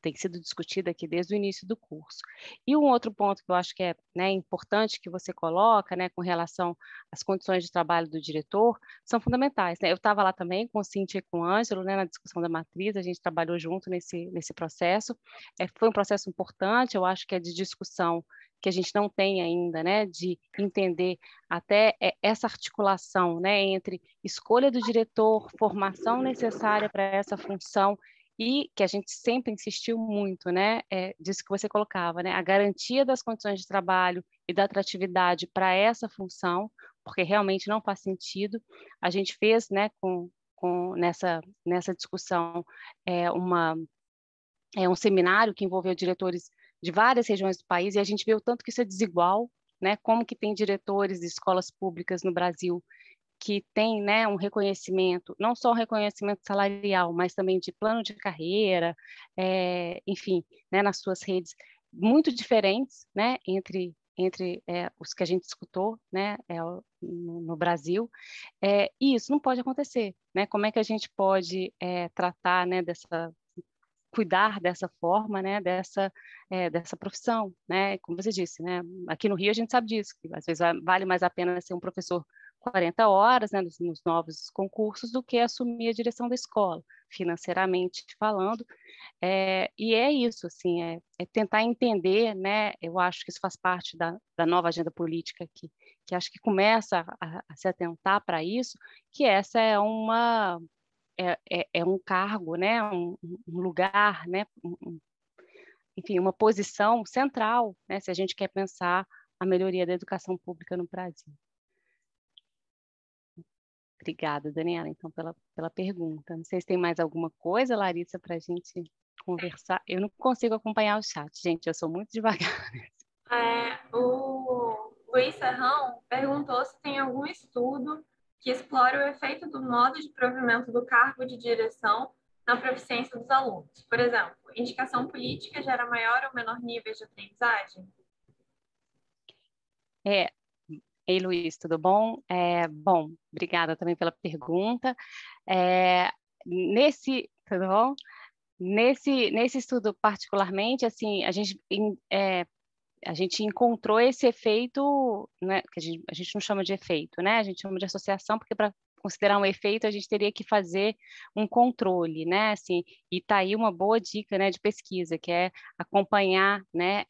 tem sido discutida aqui desde o início do curso. E um outro ponto que eu acho que é, né, importante que você coloca, né, com relação às condições de trabalho do diretor, são fundamentais, né? Eu estava lá também com o Cíntia e com o Ângelo, né, na discussão da matriz, a gente trabalhou junto nesse processo. Foi um processo importante, eu acho que é de discussão que a gente não tem ainda, né, de entender até essa articulação, né, entre escolha do diretor, formação necessária para essa função e que a gente sempre insistiu muito, né, disso que você colocava, né, a garantia das condições de trabalho e da atratividade para essa função, porque realmente não faz sentido. A gente fez, né, nessa discussão, um seminário que envolveu diretores de várias regiões do país e a gente viu o tanto que isso é desigual, né, como que tem diretores de escolas públicas no Brasil que tem, né, um reconhecimento, não só um reconhecimento salarial, mas também de plano de carreira, enfim, né, nas suas redes, muito diferentes, né, entre os que a gente escutou, né, no Brasil, e isso não pode acontecer, né? Como é que a gente pode tratar, né, cuidar dessa forma, né, dessa profissão, né? Como você disse, né? Aqui no Rio a gente sabe disso, que às vezes vale mais a pena ser um professor 40 horas, né, nos novos concursos, do que assumir a direção da escola, financeiramente falando. E é isso, assim, é tentar entender, né, eu acho que isso faz parte da nova agenda política que acho que começa a se atentar para isso, que essa é um cargo, né, um lugar, né, enfim, uma posição central, né, se a gente quer pensar a melhoria da educação pública no Brasil. Obrigada, Daniela, então, pela pergunta. Não sei se tem mais alguma coisa, Larissa, para a gente conversar. Eu não consigo acompanhar o chat, gente, eu sou muito devagar. O Luiz Serrão perguntou se tem algum estudo que explore o efeito do modo de provimento do cargo de direção na proficiência dos alunos. Por exemplo, indicação política gera maior ou menor nível de aprendizagem? Ei, Luiz, tudo bom? Bom, obrigada também pela pergunta. Tudo bom? Nesse estudo particularmente, assim, a gente encontrou esse efeito, né, que a gente não chama de efeito, né? A gente chama de associação, porque para considerar um efeito a gente teria que fazer um controle, né? Assim, e está aí uma boa dica, né, de pesquisa, que é acompanhar, né,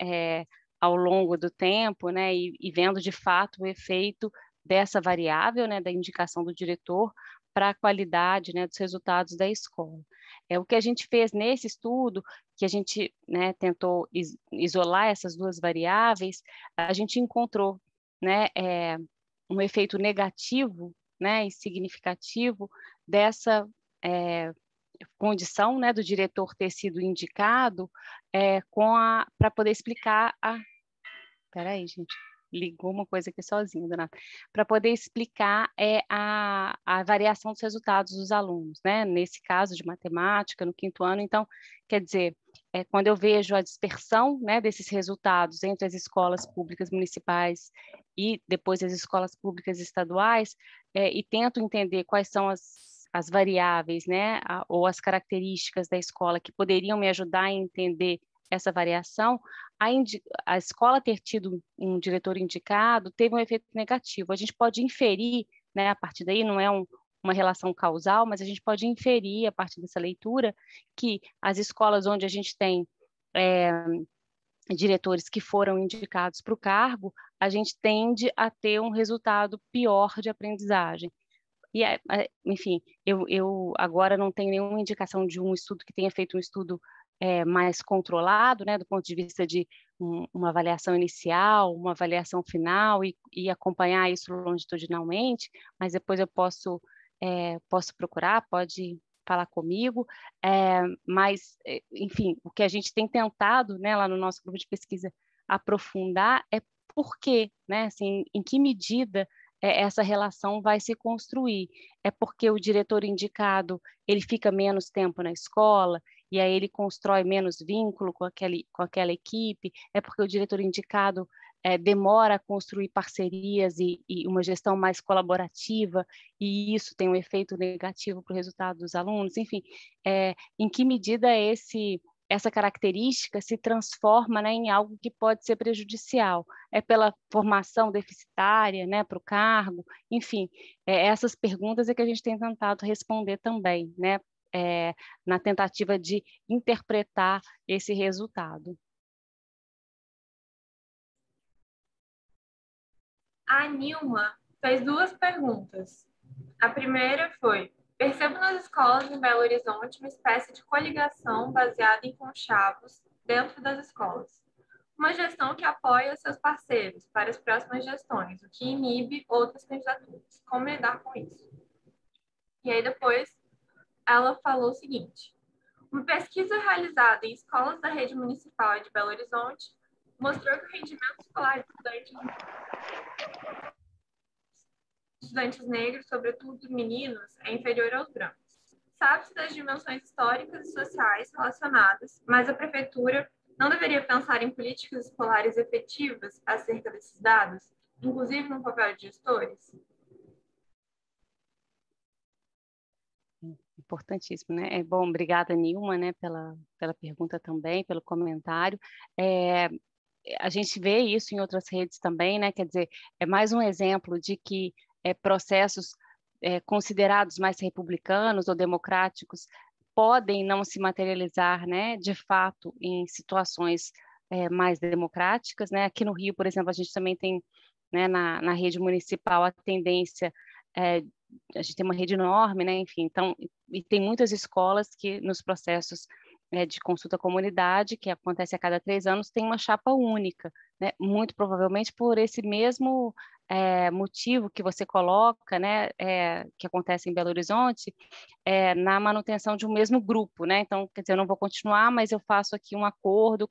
ao longo do tempo, né, e vendo de fato o efeito dessa variável, né, da indicação do diretor para a qualidade, né, dos resultados da escola. O que a gente fez nesse estudo, que a gente, né, tentou isolar essas duas variáveis, a gente encontrou, né, um efeito negativo, né, e significativo dessa condição, né, do diretor ter sido indicado para poder explicar a... Peraí, gente, ligou uma coisa aqui sozinho, Donata. Para poder explicar a variação dos resultados dos alunos, né? Nesse caso de matemática, no 5º ano. Então, quer dizer, quando eu vejo a dispersão, né, desses resultados entre as escolas públicas municipais e depois as escolas públicas estaduais, e tento entender quais são as variáveis, né, ou as características da escola que poderiam me ajudar a entender essa variação, a escola ter tido um diretor indicado teve um efeito negativo. A gente pode inferir, né, a partir daí, não é uma relação causal, mas a gente pode inferir, a partir dessa leitura, que as escolas onde a gente tem diretores que foram indicados para o cargo, a gente tende a ter um resultado pior de aprendizagem. E, enfim, eu agora não tenho nenhuma indicação de um estudo que tenha feito um estudo mais controlado, né, do ponto de vista de uma avaliação inicial, uma avaliação final e acompanhar isso longitudinalmente, mas depois eu posso procurar, pode falar comigo, mas, enfim, o que a gente tem tentado, né, lá no nosso grupo de pesquisa aprofundar é por quê, né, assim, em que medida essa relação vai se construir. É porque o diretor indicado ele fica menos tempo na escola e aí ele constrói menos vínculo com aquela equipe, é porque o diretor indicado demora a construir parcerias e uma gestão mais colaborativa, e isso tem um efeito negativo para o resultado dos alunos. Enfim, em que medida essa característica se transforma, né, em algo que pode ser prejudicial? É pela formação deficitária, né, para o cargo? Enfim, essas perguntas é que a gente tem tentado responder também, né, na tentativa de interpretar esse resultado. A Nilma fez 2 perguntas. A primeira foi: percebo nas escolas em Belo Horizonte uma espécie de coligação baseada em conchavos dentro das escolas. Uma gestão que apoia seus parceiros para as próximas gestões, o que inibe outras candidaturas. Como lidar com isso? E aí depois ela falou o seguinte: uma pesquisa realizada em escolas da rede municipal de Belo Horizonte mostrou que o rendimento escolar de estudantes negros, sobretudo meninos, é inferior aos brancos. Sabe-se das dimensões históricas e sociais relacionadas, mas a prefeitura não deveria pensar em políticas escolares efetivas acerca desses dados, inclusive no papel de gestores? Importantíssimo, né? Bom, obrigada, Nilma, né, pela pergunta também, pelo comentário. A gente vê isso em outras redes também, né? Quer dizer, é mais um exemplo de que processos considerados mais republicanos ou democráticos podem não se materializar, né, de fato, em situações mais democráticas, né? Aqui no Rio, por exemplo, a gente também tem, né, na rede municipal a tendência, a gente tem uma rede enorme, né? Enfim, então, e tem muitas escolas que nos processos de consulta à comunidade, que acontece a cada 3 anos, tem uma chapa única, né? Muito provavelmente por esse mesmo motivo que você coloca, né? Que acontece em Belo Horizonte, na manutenção de um mesmo grupo, né? Então, quer dizer, eu não vou continuar, mas eu faço aqui um acordo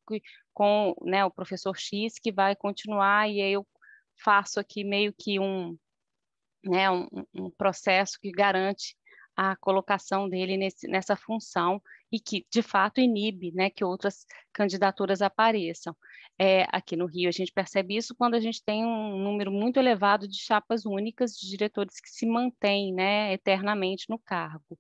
com, né, o professor X que vai continuar, e aí eu faço aqui meio que né, um processo que garante a colocação dele nessa função e que, de fato, inibe, né, que outras candidaturas apareçam. Aqui no Rio, a gente percebe isso quando a gente tem um número muito elevado de chapas únicas de diretores que se mantêm, né, eternamente no cargo.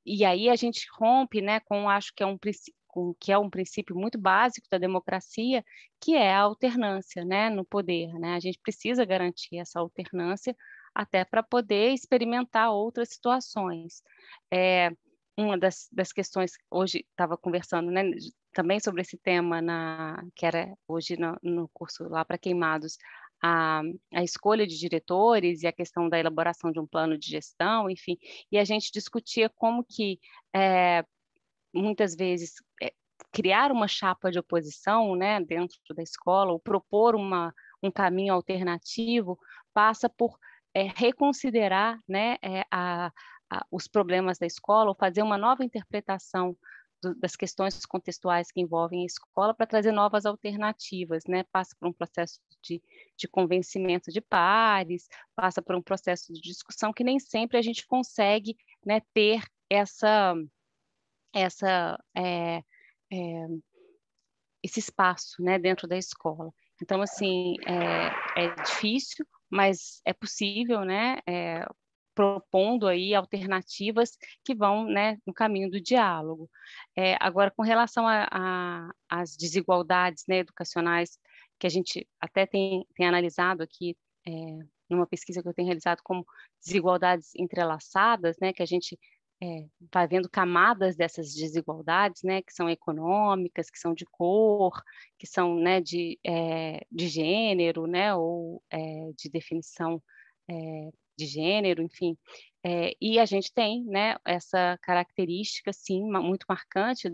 E aí a gente rompe, né, com, acho que é um princípio muito básico da democracia, que é a alternância, né, no poder, né? A gente precisa garantir essa alternância até para poder experimentar outras situações. Uma das questões, hoje estava conversando, né, também sobre esse tema, que era hoje no curso lá para queimados, a escolha de diretores e a questão da elaboração de um plano de gestão, enfim, e a gente discutia como que, muitas vezes, criar uma chapa de oposição, né, dentro da escola, ou propor um caminho alternativo, passa por reconsiderar, né, os problemas da escola, ou fazer uma nova interpretação das questões contextuais que envolvem a escola para trazer novas alternativas, né? Passa por um processo de convencimento de pares, passa por um processo de discussão que nem sempre a gente consegue, né, ter esse espaço, né, dentro da escola. Então, assim, é difícil, mas é possível, né, propondo aí alternativas que vão, né, no caminho do diálogo. Agora, com relação às desigualdades, né, educacionais, que a gente até tem analisado aqui, numa pesquisa que eu tenho realizado como desigualdades entrelaçadas, né, que a gente vai vendo camadas dessas desigualdades, né, que são econômicas, que são de cor, que são, né, de gênero, né, ou de definição de gênero, enfim. E a gente tem, né, essa característica, sim, muito marcante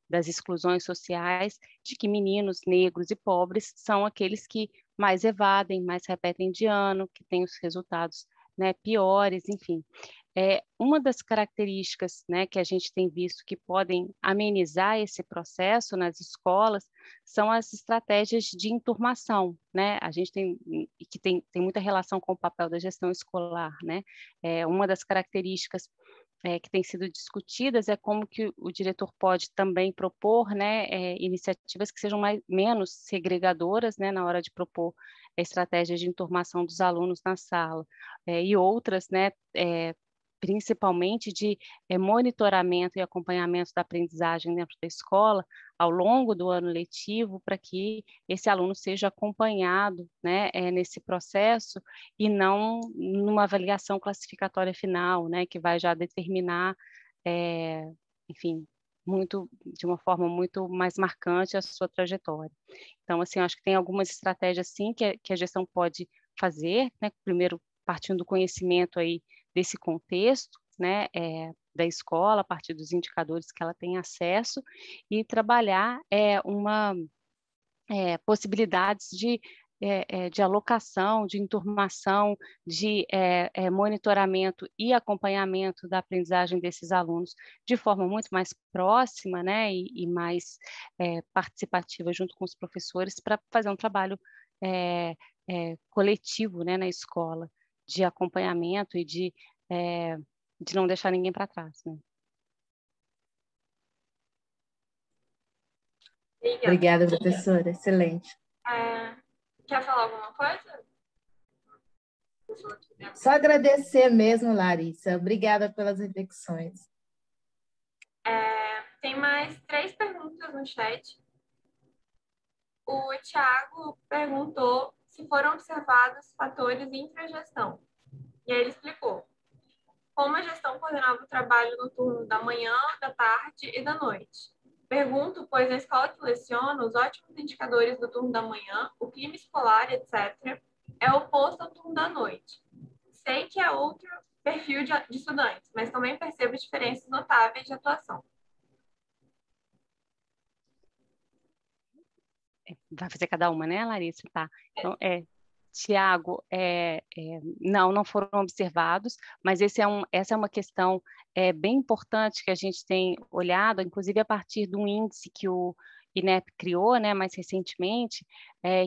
das exclusões sociais, de que meninos negros e pobres são aqueles que mais evadem, mais repetem de ano, que têm os resultados, né, piores, enfim. Uma das características, né, que a gente tem visto que podem amenizar esse processo nas escolas são as estratégias de enturmação, né? A gente tem muita relação com o papel da gestão escolar, né? Uma das características que têm sido discutidas é como que o diretor pode também propor, né, iniciativas que sejam menos segregadoras, né, na hora de propor estratégias de enturmação dos alunos na sala, e outras, né, principalmente de monitoramento e acompanhamento da aprendizagem dentro da escola ao longo do ano letivo, para que esse aluno seja acompanhado, né, nesse processo e não numa avaliação classificatória final, né, que vai já determinar, enfim, de uma forma muito mais marcante a sua trajetória. Então, assim, acho que tem algumas estratégias, sim, que a gestão pode fazer, né, primeiro partindo do conhecimento aí desse contexto, né, da escola, a partir dos indicadores que ela tem acesso, e trabalhar possibilidades de alocação, de enturmação, de monitoramento e acompanhamento da aprendizagem desses alunos de forma muito mais próxima, né, e mais participativa junto com os professores, para fazer um trabalho coletivo, né, na escola, de acompanhamento e de não deixar ninguém para trás, né? Obrigada, professora. Excelente. Quer falar alguma coisa? Só agradecer mesmo, Larissa. Obrigada pelas reflexões. Tem mais 3 perguntas no chat. O Thiago perguntou se foram observados fatores intragestão. E aí ele explicou como a gestão coordenava o trabalho no turno da manhã, da tarde e da noite. Pergunto, pois na escola que leciono, os ótimos indicadores do turno da manhã, o clima escolar, etc., é oposto ao turno da noite. Sei que é outro perfil de estudantes, mas também percebo diferenças notáveis de atuação. Vai fazer cada uma, né, Larissa? Tá. Então, Tiago, não foram observados, mas essa é uma questão bem importante que a gente tem olhado, inclusive a partir de um índice que o INEP criou, né, mais recentemente,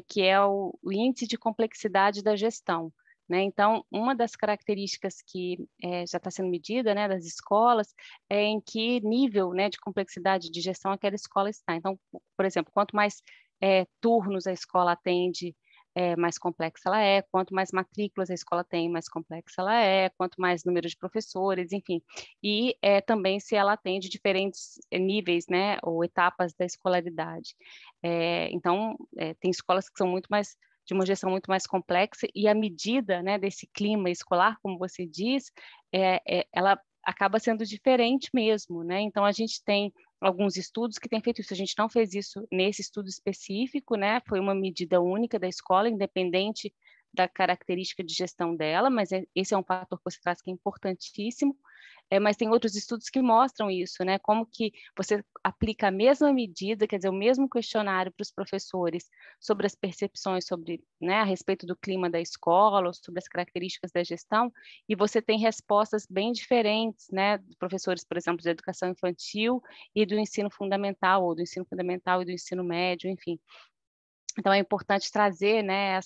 que é o índice de complexidade da gestão. Né? Então, uma das características que já está sendo medida, né, das escolas é em que nível, né, de complexidade de gestão aquela escola está. Então, por exemplo, quanto mais turnos a escola atende, mais complexa ela é, quanto mais matrículas a escola tem, mais complexa ela é, quanto mais número de professores, enfim. E também se ela atende diferentes níveis, né, ou etapas da escolaridade. Então, tem escolas que são muito mais de uma gestão muito mais complexa e a medida, né, desse clima escolar, como você diz, ela acaba sendo diferente mesmo, né? Então, a gente tem alguns estudos que têm feito isso. A gente não fez isso nesse estudo específico, né? Foi uma medida única da escola, independente da característica de gestão dela, mas esse é um fator que você traz que é importantíssimo. Mas tem outros estudos que mostram isso, né? Como que você aplica a mesma medida, quer dizer, o mesmo questionário para os professores sobre as percepções sobre, né, a respeito do clima da escola, ou sobre as características da gestão, e você tem respostas bem diferentes, né? De professores, por exemplo, de educação infantil e do ensino fundamental, ou do ensino fundamental e do ensino médio, enfim. Então, é importante trazer, né,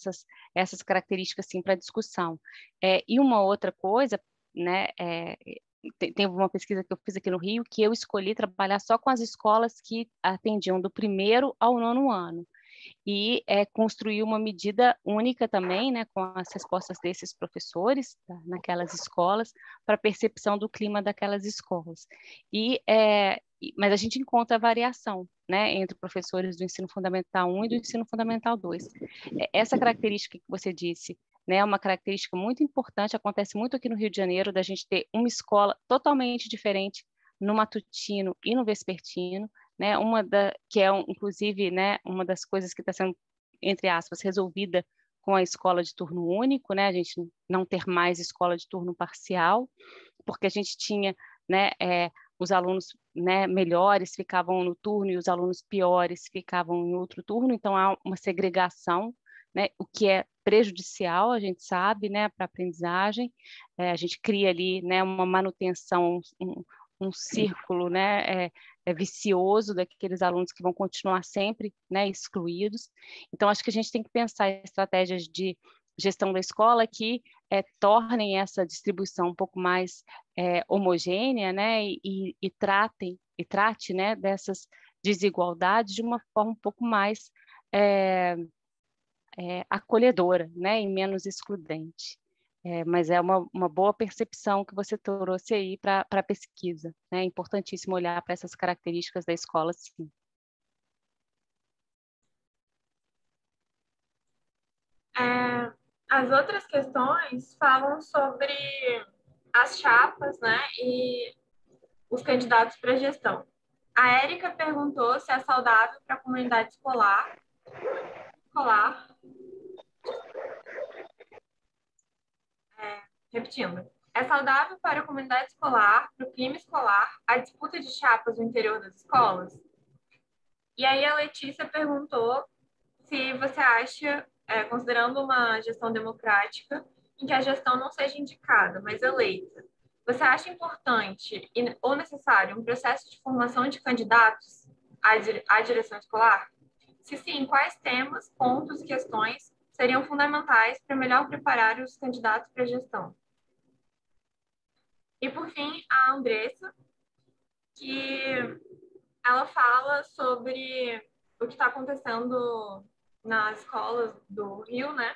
essas características, sim, para a discussão. E uma outra coisa, né, tem uma pesquisa que eu fiz aqui no Rio, que eu escolhi trabalhar só com as escolas que atendiam do 1º ao 9º ano. E construir uma medida única também, né, com as respostas desses professores, tá, naquelas escolas, para a percepção do clima daquelas escolas. Mas a gente encontra variação, né, entre professores do ensino fundamental 1 e do ensino fundamental 2. Essa característica que você disse, né, é uma característica muito importante, acontece muito aqui no Rio de Janeiro, da gente ter uma escola totalmente diferente no matutino e no vespertino, né, que é, inclusive, né, uma das coisas que está sendo, entre aspas, resolvida com a escola de turno único, né, a gente não ter mais escola de turno parcial, porque a gente tinha, né, os alunos, né, melhores ficavam no turno e os alunos piores ficavam em outro turno, então há uma segregação, né, o que é prejudicial, a gente sabe, né, para a aprendizagem, a gente cria ali, né, uma manutenção, um círculo, né, vicioso daqueles alunos que vão continuar sempre, né, excluídos. Então, acho que a gente tem que pensar em estratégias de gestão da escola que tornem essa distribuição um pouco mais homogênea, né, e trate, né, dessas desigualdades de uma forma um pouco mais acolhedora, né, e menos excludente. Mas é uma boa percepção que você trouxe aí para a pesquisa, né? É importantíssimo olhar para essas características da escola, sim. As outras questões falam sobre as chapas, né, e os candidatos para gestão. A Érica perguntou se é saudável para a comunidade escolar, repetindo, é saudável para a comunidade escolar, para o clima escolar, a disputa de chapas no interior das escolas? E aí a Letícia perguntou se você acha, considerando uma gestão democrática, em que a gestão não seja indicada, mas eleita, você acha importante ou necessário um processo de formação de candidatos à direção escolar? Se sim, quais temas, pontos e questões seriam fundamentais para melhor preparar os candidatos para a gestão? E, por fim, a Andressa, que ela fala sobre o que está acontecendo nas escolas do Rio, né?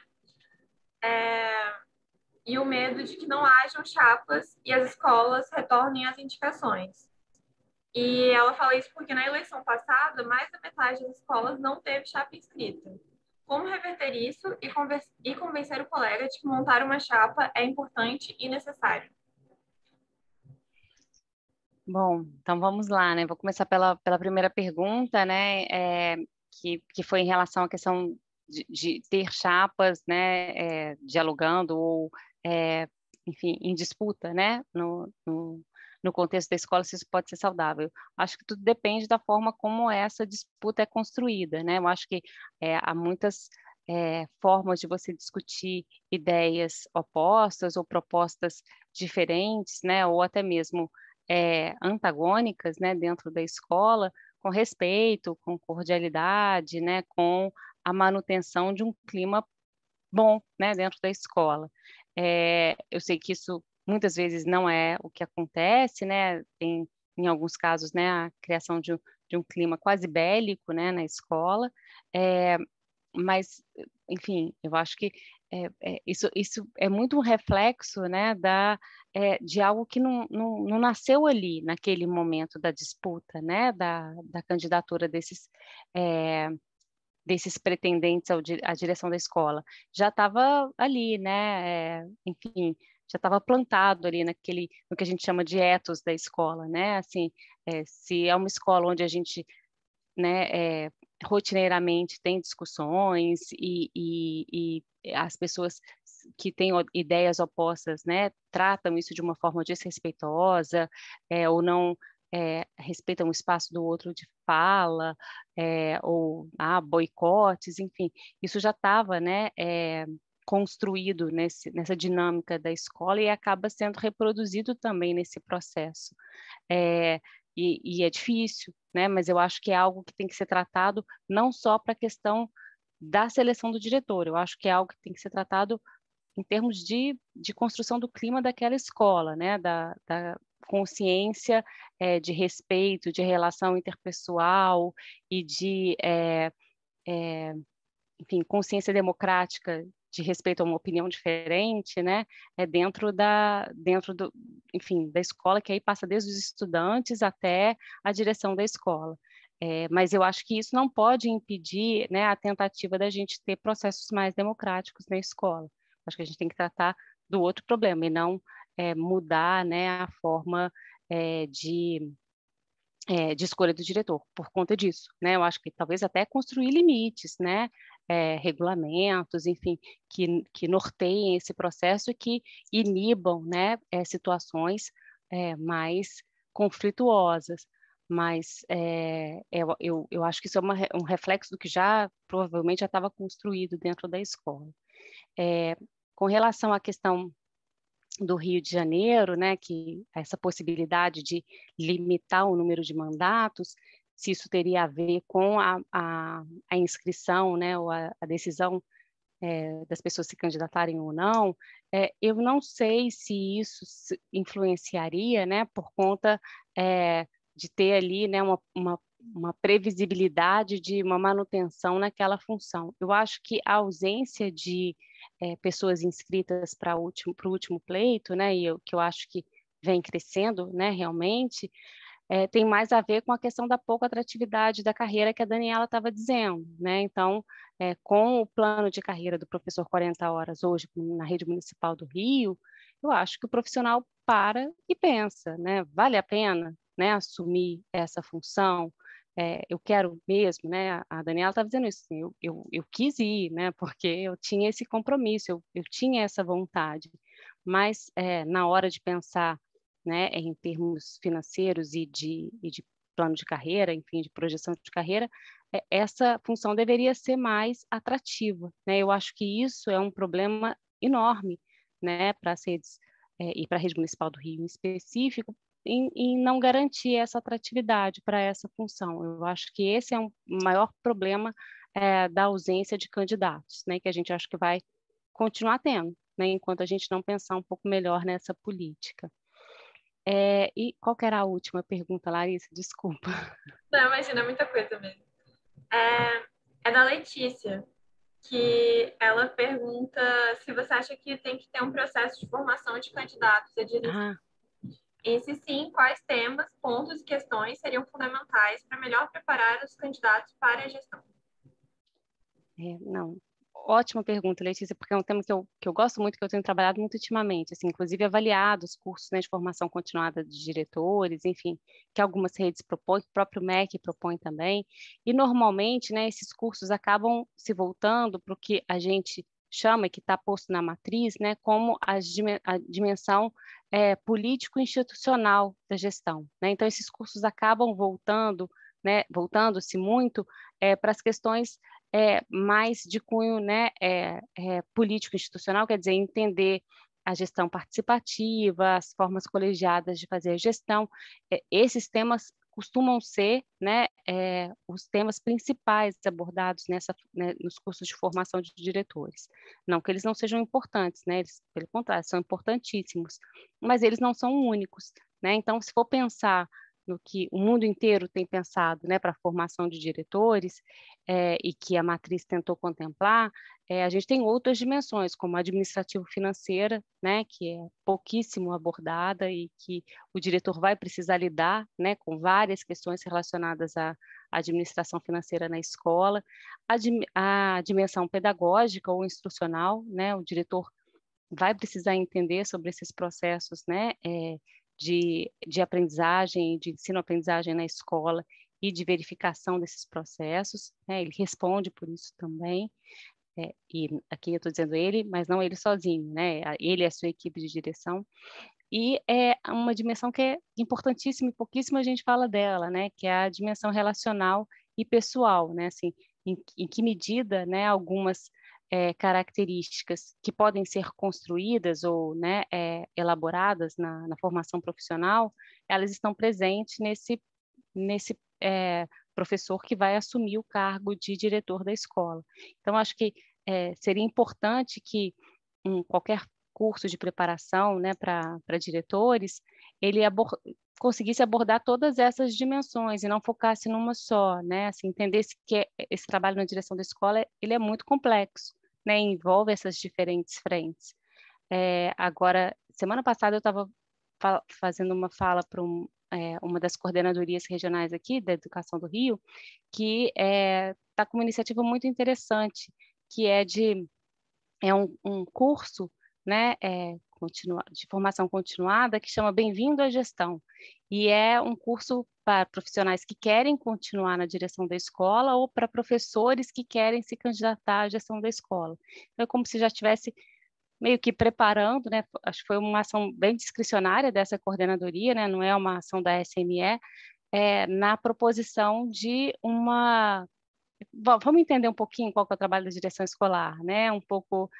E o medo de que não hajam chapas e as escolas retornem às indicações. E ela fala isso porque na eleição passada, mais da metade das escolas não teve chapa inscrita. como reverter isso e convencer o colega de que montar uma chapa é importante e necessário? Bom, então vamos lá, né? Vou começar pela primeira pergunta, né? Que foi em relação à questão de ter chapas, né? Dialogando ou, enfim, em disputa, né? No contexto da escola, se isso pode ser saudável. Acho que tudo depende da forma como essa disputa é construída, né? Eu acho que há muitas formas de você discutir ideias opostas ou propostas diferentes, né? Ou até mesmo antagônicas, né, dentro da escola, com respeito, com cordialidade, né, com a manutenção de um clima bom, né, dentro da escola. Eu sei que isso muitas vezes não é o que acontece, né, tem em alguns casos, né, a criação de um clima quase bélico, né, na escola, mas, enfim, eu acho que isso é muito um reflexo, né, de algo que não nasceu ali, naquele momento da disputa, né, da candidatura desses pretendentes à direção da escola. Já estava ali, né, enfim, já estava plantado ali no que a gente chama de ethos da escola, né, assim, se é uma escola onde a gente, né, rotineiramente tem discussões e as pessoas que têm ideias opostas, né, tratam isso de uma forma desrespeitosa, ou não respeitam o espaço do outro de fala, ou boicotes, enfim, isso já estava, né, construído nessa dinâmica da escola e acaba sendo reproduzido também nesse processo. E é difícil, né? Mas eu acho que é algo que tem que ser tratado não só para a questão da seleção do diretor, eu acho que é algo que tem que ser tratado em termos de construção do clima daquela escola, né? Da consciência de respeito, de relação interpessoal e enfim, consciência democrática de respeito a uma opinião diferente, né, enfim, da escola, que aí passa desde os estudantes até a direção da escola. Mas eu acho que isso não pode impedir, né, a tentativa da gente ter processos mais democráticos na escola. Acho que a gente tem que tratar do outro problema e não mudar, né, a forma de escolha do diretor por conta disso, né? Eu acho que talvez até construir limites, né? Regulamentos, enfim, que norteiem esse processo e que inibam, né? Situações mais conflituosas. Mas eu acho que isso é um reflexo do que provavelmente já estava construído dentro da escola. Com relação à questão do Rio de Janeiro, né, que essa possibilidade de limitar o número de mandatos, se isso teria a ver com a inscrição, né, ou a decisão das pessoas se candidatarem ou não, eu não sei se isso influenciaria, né, por conta de ter ali, né, uma previsibilidade de uma manutenção naquela função. Eu acho que a ausência de pessoas inscritas para o último pleito, né, que eu acho que vem crescendo, né, realmente, tem mais a ver com a questão da pouca atratividade da carreira que a Daniela estava dizendo, né? Então, com o plano de carreira do professor 40 horas hoje na rede municipal do Rio, eu acho que o profissional para e pensa, né? Vale a pena, né, assumir essa função? Eu quero mesmo, né? A Daniela estava dizendo isso, assim, eu quis ir, né? Porque eu tinha esse compromisso, eu tinha essa vontade, mas na hora de pensar, né, em termos financeiros e de plano de carreira, enfim, de projeção de carreira, essa função deveria ser mais atrativa, né? Eu acho que isso é um problema enorme, né, para as redes e para a rede municipal do Rio em específico, em não garantir essa atratividade para essa função. Eu acho que esse é um maior problema da ausência de candidatos, né, que a gente acha que vai continuar tendo, né, enquanto a gente não pensar um pouco melhor nessa política. E qual que era a última pergunta, Larissa? Desculpa. Não, imagina, é muita coisa mesmo. É da Letícia, que ela pergunta se você acha que tem que ter um processo de formação de candidatos a direção. E se sim, quais temas, pontos e questões seriam fundamentais para melhor preparar os candidatos para a gestão? Não, ótima pergunta, Letícia, porque é um tema que eu gosto muito, que eu tenho trabalhado muito ultimamente, assim, inclusive avaliado os cursos, né, de formação continuada de diretores, enfim, que algumas redes propõem, que o próprio MEC propõe também, e normalmente, né, esses cursos acabam se voltando para o que a gente chama, que está posto na matriz, né, como a dimensão político-institucional da gestão, né? Então, esses cursos acabam voltando, né, voltando-se muito para as questões mais de cunho, né, político-institucional, quer dizer, entender a gestão participativa, as formas colegiadas de fazer a gestão. Esses temas costumam ser, né, os temas principais abordados né, nos cursos de formação de diretores. Não que eles não sejam importantes, né, eles, pelo contrário, são importantíssimos, mas eles não são únicos, né? Então, se for pensar no que o mundo inteiro tem pensado, né, para a formação de diretores, e que a matriz tentou contemplar, a gente tem outras dimensões, como a administrativo-financeira, né, que é pouquíssimo abordada e que o diretor vai precisar lidar, né, com várias questões relacionadas à administração financeira na escola, a dimensão pedagógica ou instrucional, né, o diretor vai precisar entender sobre esses processos, né, de aprendizagem, de ensino-aprendizagem na escola e de verificação desses processos, né? Ele responde por isso também, e aqui eu estou dizendo ele, mas não ele sozinho, né? Ele e a sua equipe de direção, e é uma dimensão que é importantíssima e pouquíssima a gente fala dela, né? Que é a dimensão relacional e pessoal, né? Assim, em que medida, né, algumas características que podem ser construídas ou, né, elaboradas na formação profissional, elas estão presentes nesse professor que vai assumir o cargo de diretor da escola. Então, acho que seria importante que qualquer curso de preparação, né, para diretores, ele conseguisse abordar todas essas dimensões e não focasse numa só, né, assim, entendesse que esse trabalho na direção da escola, ele é muito complexo, né, envolve essas diferentes frentes. Agora, semana passada eu estava fazendo uma fala para uma das coordenadorias regionais aqui da Educação do Rio, que está com uma iniciativa muito interessante, que é um curso, né, de formação continuada que chama Bem-vindo à Gestão, e é um curso para profissionais que querem continuar na direção da escola ou para professores que querem se candidatar à gestão da escola. Então, é como se já estivesse meio que preparando, né, acho que foi uma ação bem discricionária dessa coordenadoria, né, não é uma ação da SME, na proposição de vamos entender um pouquinho qual que é o trabalho da direção escolar, né? Um pouco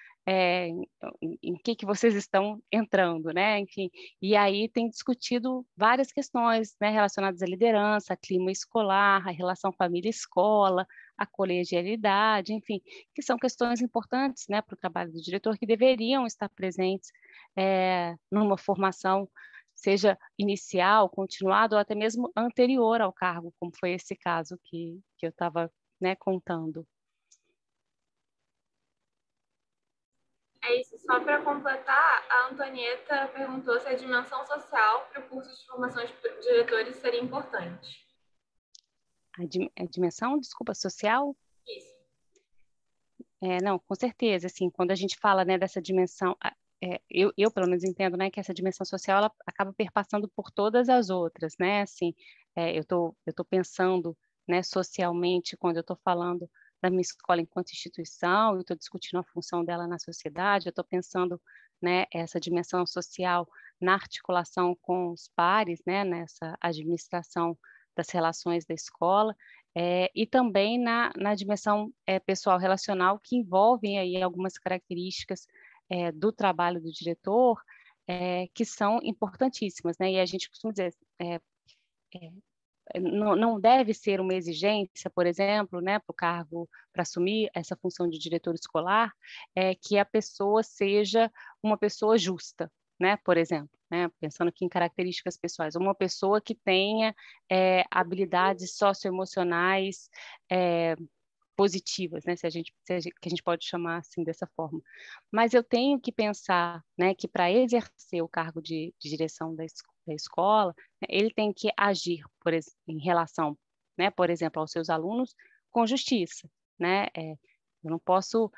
em que vocês estão entrando, né? Enfim, e aí tem discutido várias questões, né, relacionadas à liderança, clima escolar, a relação família-escola, a colegialidade, enfim, que são questões importantes, né, para o trabalho do diretor, que deveriam estar presentes numa formação, seja inicial, continuada, ou até mesmo anterior ao cargo, como foi esse caso que eu estava, né, contando. É isso, só para completar, a Antonieta perguntou se a dimensão social para o curso de formação de diretores seria importante. A dimensão, desculpa, social? Isso. Não, com certeza, assim, quando a gente fala, né, dessa dimensão, eu pelo menos entendo, né, que essa dimensão social, ela acaba perpassando por todas as outras, né, assim, eu tô pensando, né, socialmente, quando eu estou falando da minha escola enquanto instituição, eu estou discutindo a função dela na sociedade, eu estou pensando, né, essa dimensão social na articulação com os pares, né, nessa administração das relações da escola, e também na dimensão pessoal relacional, que envolvem aí algumas características do trabalho do diretor, que são importantíssimas, né? E a gente costuma dizer, não deve ser uma exigência, por exemplo, né, para o cargo, para assumir essa função de diretor escolar, que a pessoa seja uma pessoa justa, né, por exemplo, né, pensando aqui em características pessoais, uma pessoa que tenha habilidades socioemocionais positivas, né, que a gente pode chamar assim dessa forma. Mas eu tenho que pensar, né, que para exercer o cargo de direção da escola, né, ele tem que agir em relação, né, por exemplo, aos seus alunos com justiça, né, Eu não posso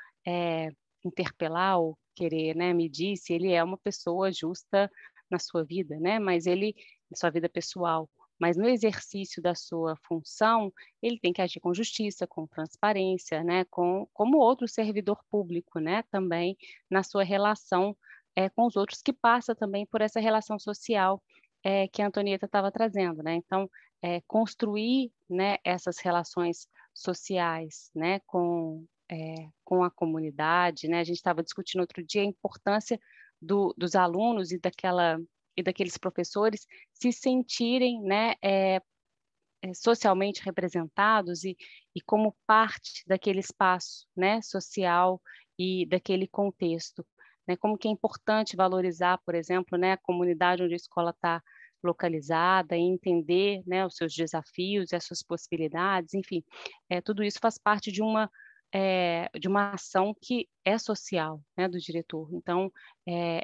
interpelar ou querer, né, medir se ele é uma pessoa justa na sua vida, né, mas ele, na sua vida pessoal, mas no exercício da sua função, ele tem que agir com justiça, com transparência, né, como outro servidor público, né, também na sua relação com os outros, que passa também por essa relação social que a Antonieta estava trazendo, né, então, construir, né, essas relações sociais, né, com a comunidade, né? A gente estava discutindo outro dia a importância dos alunos e daqueles professores se sentirem, né, socialmente representados e como parte daquele espaço, né, social e daquele contexto, né? Como que é importante valorizar, por exemplo, né, a comunidade onde a escola está localizada e entender, né, os seus desafios e as suas possibilidades, enfim, tudo isso faz parte de uma ação que é social, né, do diretor. Então,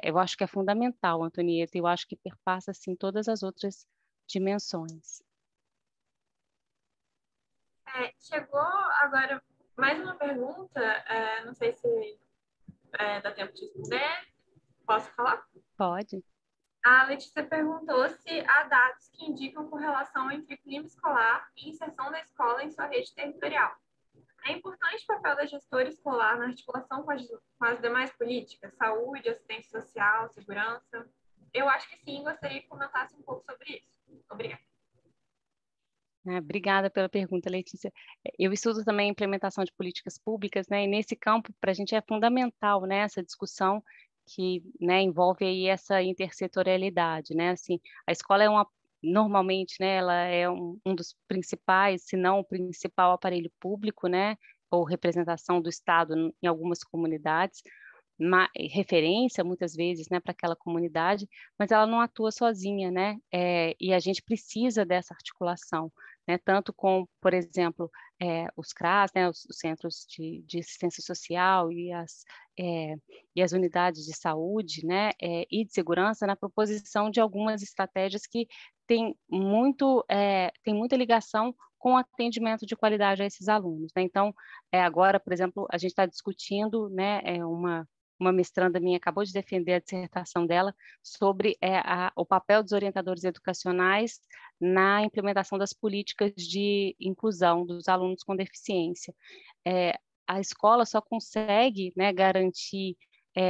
eu acho que é fundamental, Antonieta, eu acho que perpassa, assim, todas as outras dimensões. Chegou agora mais uma pergunta, não sei se dá tempo de responder. Posso falar? Pode. A Letícia perguntou se há dados que indicam correlação entre clima escolar e inserção da escola em sua rede territorial. É importante o papel da gestora escolar na articulação com as demais políticas, saúde, assistência social, segurança? Eu acho que sim, gostaria que comentasse um pouco sobre isso. Obrigada. Obrigada pela pergunta, Letícia. Eu estudo também a implementação de políticas públicas, né, e nesse campo, para a gente é fundamental, né, essa discussão que, né, envolve aí essa intersetorialidade, né, assim, a escola normalmente, né, ela é um dos principais, se não o principal aparelho público, né, ou representação do Estado em algumas comunidades, referência muitas vezes, né, para aquela comunidade, mas ela não atua sozinha, né, e a gente precisa dessa articulação, né, tanto com, por exemplo, os CRAS, né, os Centros de Assistência Social e as unidades de saúde, né, e de segurança na proposição de algumas estratégias que têm muita ligação com atendimento de qualidade a esses alunos, né? Então, agora, por exemplo, a gente está discutindo, né, uma mestranda minha acabou de defender a dissertação dela sobre o papel dos orientadores educacionais na implementação das políticas de inclusão dos alunos com deficiência. A escola só consegue, né, garantir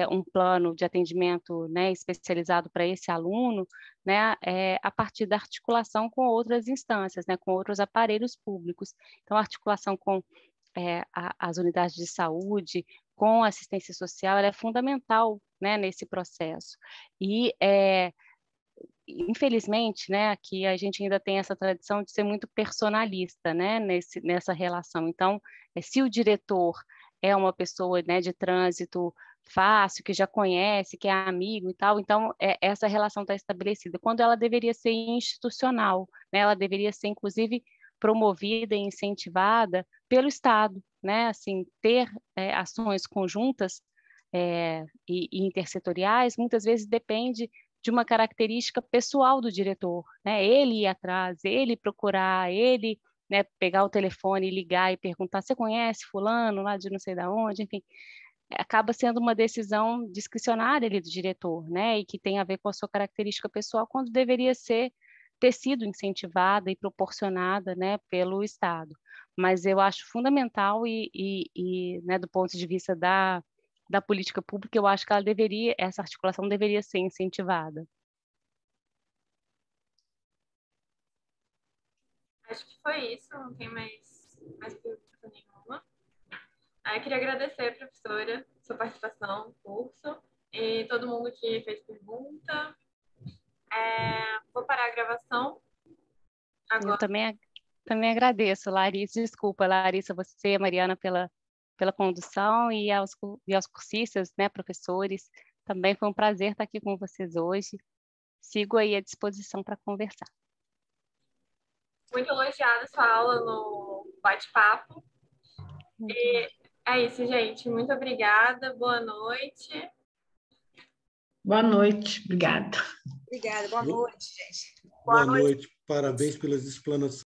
um plano de atendimento, né, especializado para esse aluno, né, a partir da articulação com outras instâncias, né, com outros aparelhos públicos. Então, a articulação com as unidades de saúde, com a assistência social, ela é fundamental, né, nesse processo. E, infelizmente, né, aqui a gente ainda tem essa tradição de ser muito personalista, né, nessa relação. Então, se o diretor é uma pessoa, né, de trânsito fácil, que já conhece, que é amigo e tal, então essa relação está estabelecida, quando ela deveria ser institucional, né, ela deveria ser, inclusive, promovida e incentivada pelo Estado, né, assim, ter ações conjuntas e intersetoriais, muitas vezes depende de uma característica pessoal do diretor, né, ele ir atrás, ele procurar, ele, né, pegar o telefone e ligar e perguntar, você conhece fulano lá de não sei da onde, enfim, acaba sendo uma decisão discricionária ali do diretor, né, e que tem a ver com a sua característica pessoal, quando deveria ter sido incentivada e proporcionada, né, pelo Estado. Mas eu acho fundamental né, do ponto de vista da política pública, eu acho que essa articulação deveria ser incentivada. Acho que foi isso, não tem mais pergunta nenhuma. Eu queria agradecer, professora, sua participação no curso e todo mundo que fez pergunta. Vou parar a gravação agora. Eu também agradeço, Larissa. Desculpa, Larissa, você e a Mariana pela condução e aos cursistas, né, professores. Também foi um prazer estar aqui com vocês hoje. Sigo aí à disposição para conversar. Muito elogiada sua aula no bate-papo. E é isso, gente. Muito obrigada. Boa noite. Boa noite. Obrigada. Obrigada. Boa noite, gente. Boa noite. Parabéns pelas explanações.